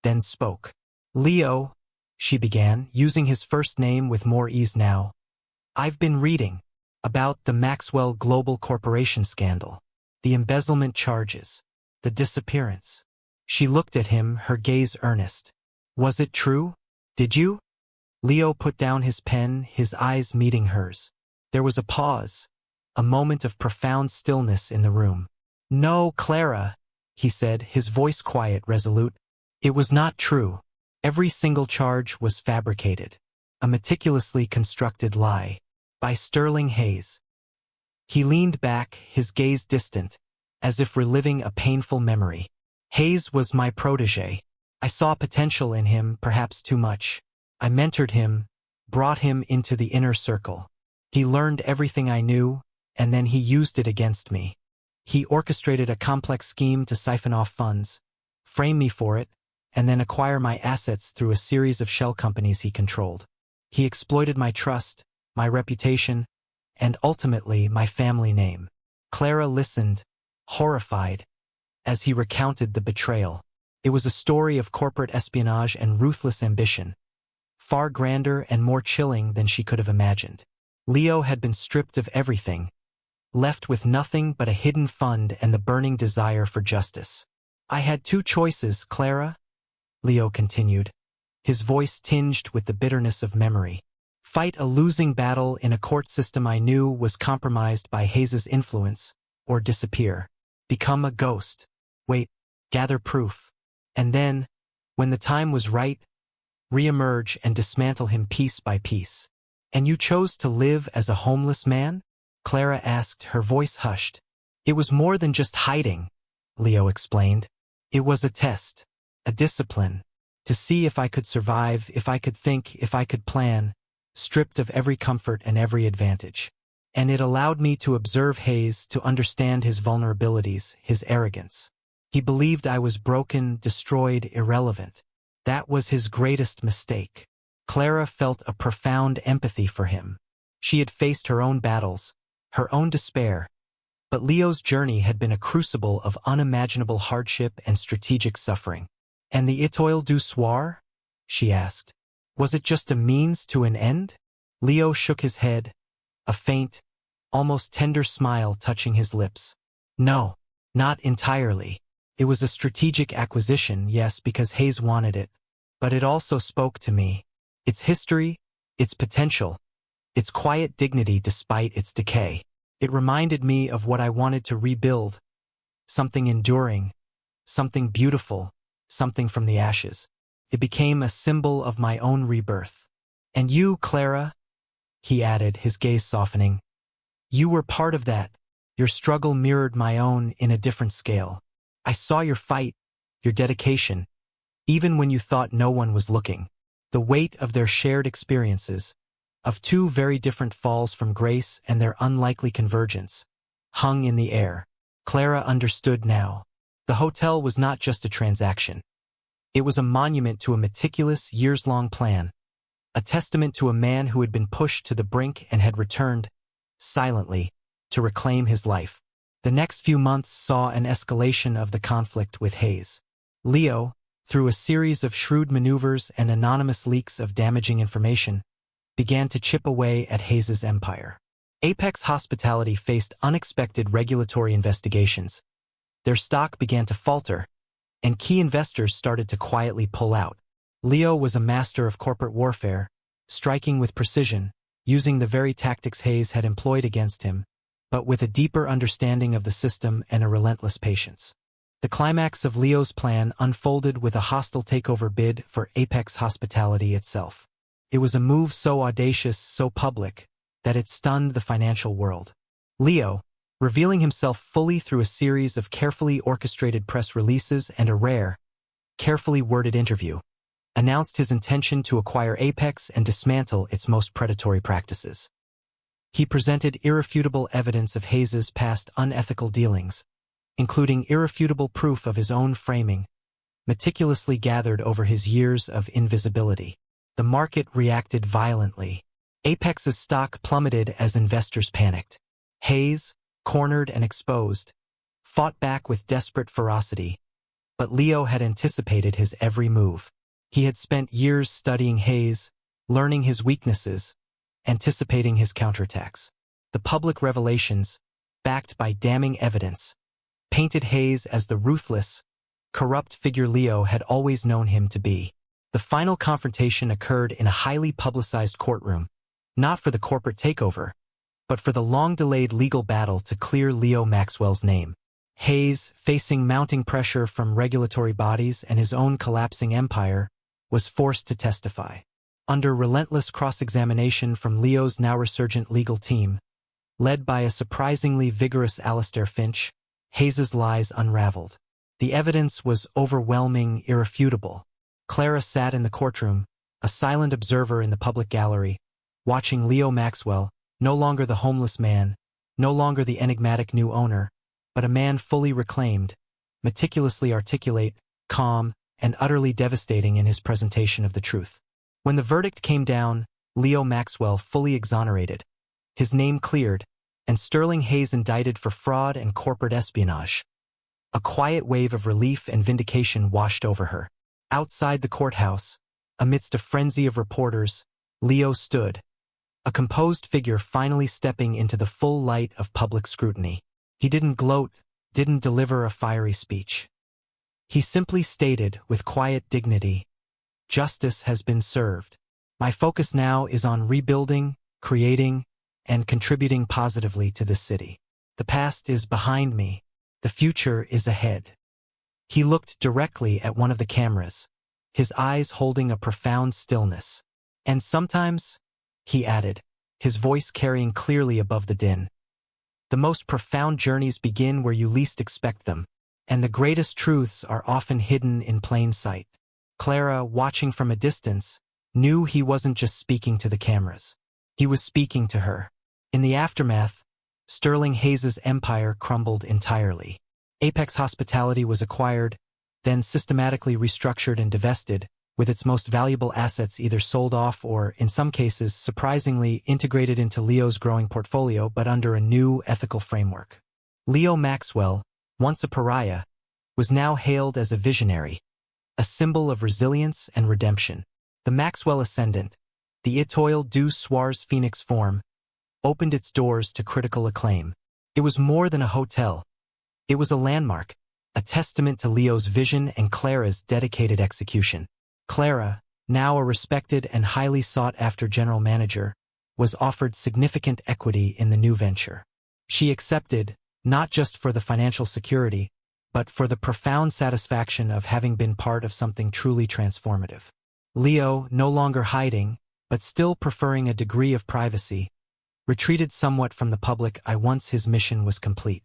then spoke. "Leo," she began, using his first name with more ease now, "I've been reading about the Maxwell Global Corporation scandal, the embezzlement charges, the disappearance." She looked at him, her gaze earnest. "Was it true? Did you?" Leo put down his pen, his eyes meeting hers. There was a pause, a moment of profound stillness in the room. "No, Clara," he said, his voice quiet, resolute. "It was not true. Every single charge was fabricated, a meticulously constructed lie, by Sterling Hayes." He leaned back, his gaze distant, as if reliving a painful memory. "Hayes was my protégé. I saw potential in him, perhaps too much. I mentored him, brought him into the inner circle. He learned everything I knew, and then he used it against me. He orchestrated a complex scheme to siphon off funds, frame me for it, and then acquire my assets through a series of shell companies he controlled. He exploited my trust, my reputation, and ultimately my family name." Clara listened, horrified, as he recounted the betrayal. It was a story of corporate espionage and ruthless ambition, far grander and more chilling than she could have imagined. Leo had been stripped of everything, left with nothing but a hidden fund and the burning desire for justice. "I had two choices, Clara," Leo continued, his voice tinged with the bitterness of memory. "Fight a losing battle in a court system I knew was compromised by Hayes's influence, or disappear. Become a ghost. Wait, gather proof. And then, when the time was right, re-emerge and dismantle him piece by piece. And you chose to live as a homeless man?" Clara asked, her voice hushed. "It was more than just hiding," Leo explained. "It was a test, a discipline, to see if I could survive, if I could think, if I could plan, stripped of every comfort and every advantage. And it allowed me to observe Hayes, to understand his vulnerabilities, his arrogance. He believed I was broken, destroyed, irrelevant. That was his greatest mistake." Clara felt a profound empathy for him. She had faced her own battles, her own despair, but Leo's journey had been a crucible of unimaginable hardship and strategic suffering. "And the Étoile du Soir?" she asked. "Was it just a means to an end?" Leo shook his head, a faint, almost tender smile touching his lips. "No, not entirely. It was a strategic acquisition, yes, because Hayes wanted it, but it also spoke to me. Its history, its potential, its quiet dignity despite its decay. It reminded me of what I wanted to rebuild, something enduring, something beautiful, something from the ashes. It became a symbol of my own rebirth. And you, Clara," he added, his gaze softening, "you were part of that. Your struggle mirrored my own in a different scale. I saw your fight, your dedication, even when you thought no one was looking. The weight of their shared experiences, of two very different falls from grace and their unlikely convergence, hung in the air." Clara understood now. The hotel was not just a transaction. It was a monument to a meticulous, years-long plan, a testament to a man who had been pushed to the brink and had returned, silently, to reclaim his life. The next few months saw an escalation of the conflict with Hayes. Leo, through a series of shrewd maneuvers and anonymous leaks of damaging information, began to chip away at Hayes's empire. Apex Hospitality faced unexpected regulatory investigations. Their stock began to falter, and key investors started to quietly pull out. Leo was a master of corporate warfare, striking with precision, using the very tactics Hayes had employed against him, but with a deeper understanding of the system and a relentless patience. The climax of Leo's plan unfolded with a hostile takeover bid for Apex Hospitality itself. It was a move so audacious, so public, that it stunned the financial world. Leo, revealing himself fully through a series of carefully orchestrated press releases and a rare, carefully worded interview, announced his intention to acquire Apex and dismantle its most predatory practices. He presented irrefutable evidence of Hayes's past unethical dealings, including irrefutable proof of his own framing, meticulously gathered over his years of invisibility. The market reacted violently. Apex's stock plummeted as investors panicked. Hayes, cornered and exposed, fought back with desperate ferocity, but Leo had anticipated his every move. He had spent years studying Hayes, learning his weaknesses, anticipating his counterattacks. The public revelations, backed by damning evidence, painted Hayes as the ruthless, corrupt figure Leo had always known him to be. The final confrontation occurred in a highly publicized courtroom, not for the corporate takeover, but for the long-delayed legal battle to clear Leo Maxwell's name. Hayes, facing mounting pressure from regulatory bodies and his own collapsing empire, was forced to testify. Under relentless cross-examination from Leo's now resurgent legal team, led by a surprisingly vigorous Alistair Finch, Hayes's lies unraveled. The evidence was overwhelming, irrefutable. Clara sat in the courtroom, a silent observer in the public gallery, watching Leo Maxwell, no longer the homeless man, no longer the enigmatic new owner, but a man fully reclaimed, meticulously articulate, calm, and utterly devastating in his presentation of the truth. When the verdict came down, Leo Maxwell fully exonerated, his name cleared, and Sterling Hayes indicted for fraud and corporate espionage. A quiet wave of relief and vindication washed over her. Outside the courthouse, amidst a frenzy of reporters, Leo stood, a composed figure finally stepping into the full light of public scrutiny. He didn't gloat, didn't deliver a fiery speech. He simply stated with quiet dignity, "Justice has been served. My focus now is on rebuilding, creating, and contributing positively to this city. The past is behind me. The future is ahead." He looked directly at one of the cameras, his eyes holding a profound stillness. "And sometimes," he added, his voice carrying clearly above the din, "the most profound journeys begin where you least expect them, and the greatest truths are often hidden in plain sight." Clara, watching from a distance, knew he wasn't just speaking to the cameras. He was speaking to her. In the aftermath, Sterling Hayes's empire crumbled entirely. Apex Hospitality was acquired, then systematically restructured and divested, with its most valuable assets either sold off or, in some cases, surprisingly integrated into Leo's growing portfolio but under a new ethical framework. Leo Maxwell, once a pariah, was now hailed as a visionary, a symbol of resilience and redemption. The Maxwell Ascendant, the Étoile du Soir's phoenix form, opened its doors to critical acclaim. It was more than a hotel. It was a landmark, a testament to Leo's vision and Clara's dedicated execution. Clara, now a respected and highly sought-after general manager, was offered significant equity in the new venture. She accepted, not just for the financial security, but for the profound satisfaction of having been part of something truly transformative. Leo, no longer hiding, but still preferring a degree of privacy, retreated somewhat from the public once his mission was complete.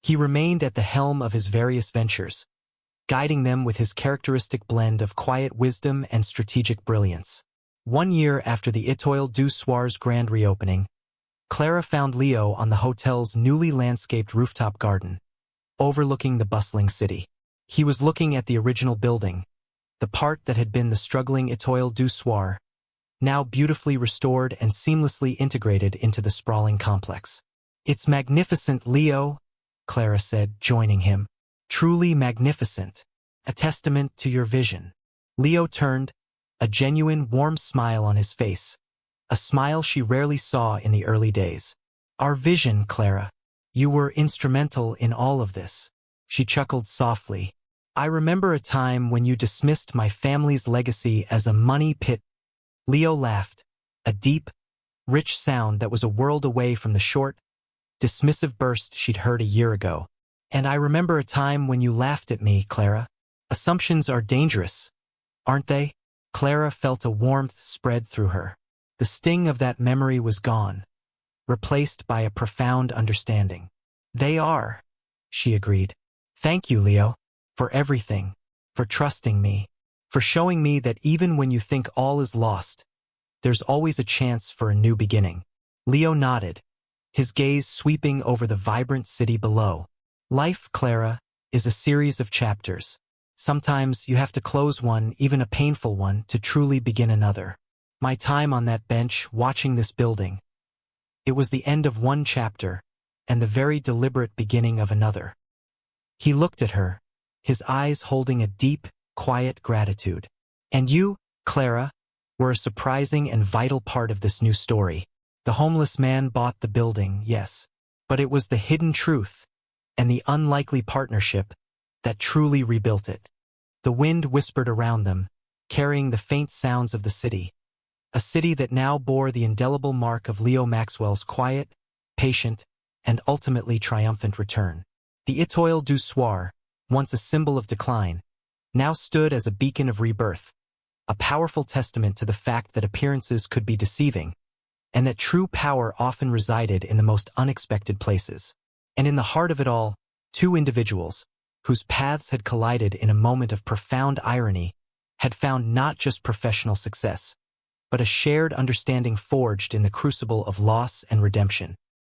He remained at the helm of his various ventures, guiding them with his characteristic blend of quiet wisdom and strategic brilliance. 1 year after the Étoile du Soir's grand reopening, Clara found Leo on the hotel's newly landscaped rooftop garden, overlooking the bustling city. He was looking at the original building, the part that had been the struggling Étoile du Soir, now beautifully restored and seamlessly integrated into the sprawling complex. "It's magnificent, Leo," Clara said, joining him. Truly magnificent. A testament to your vision. Leo turned, a genuine, warm smile on his face. A smile she rarely saw in the early days. Our vision, Clara. You were instrumental in all of this. She chuckled softly. I remember a time when you dismissed my family's legacy as a money pit. Leo laughed, a deep, rich sound that was a world away from the short, dismissive burst she'd heard a year ago. And I remember a time when you laughed at me, Clara. Assumptions are dangerous, aren't they? Clara felt a warmth spread through her. The sting of that memory was gone, replaced by a profound understanding. They are, she agreed. Thank you, Leo, for everything, for trusting me, for showing me that even when you think all is lost, there's always a chance for a new beginning. Leo nodded, his gaze sweeping over the vibrant city below. Life, Clara, is a series of chapters. Sometimes you have to close one, even a painful one, to truly begin another. My time on that bench, watching this building, it was the end of one chapter and the very deliberate beginning of another. He looked at her, his eyes holding a deep, quiet gratitude. And you, Clara, were a surprising and vital part of this new story. The homeless man bought the building, yes, but it was the hidden truth and the unlikely partnership that truly rebuilt it. The wind whispered around them, carrying the faint sounds of the city. A city that now bore the indelible mark of Leo Maxwell's quiet, patient, and ultimately triumphant return. The Étoile du Soir, once a symbol of decline, now stood as a beacon of rebirth, a powerful testament to the fact that appearances could be deceiving, and that true power often resided in the most unexpected places. And in the heart of it all, two individuals, whose paths had collided in a moment of profound irony, had found not just professional success, but a shared understanding forged in the crucible of loss and redemption.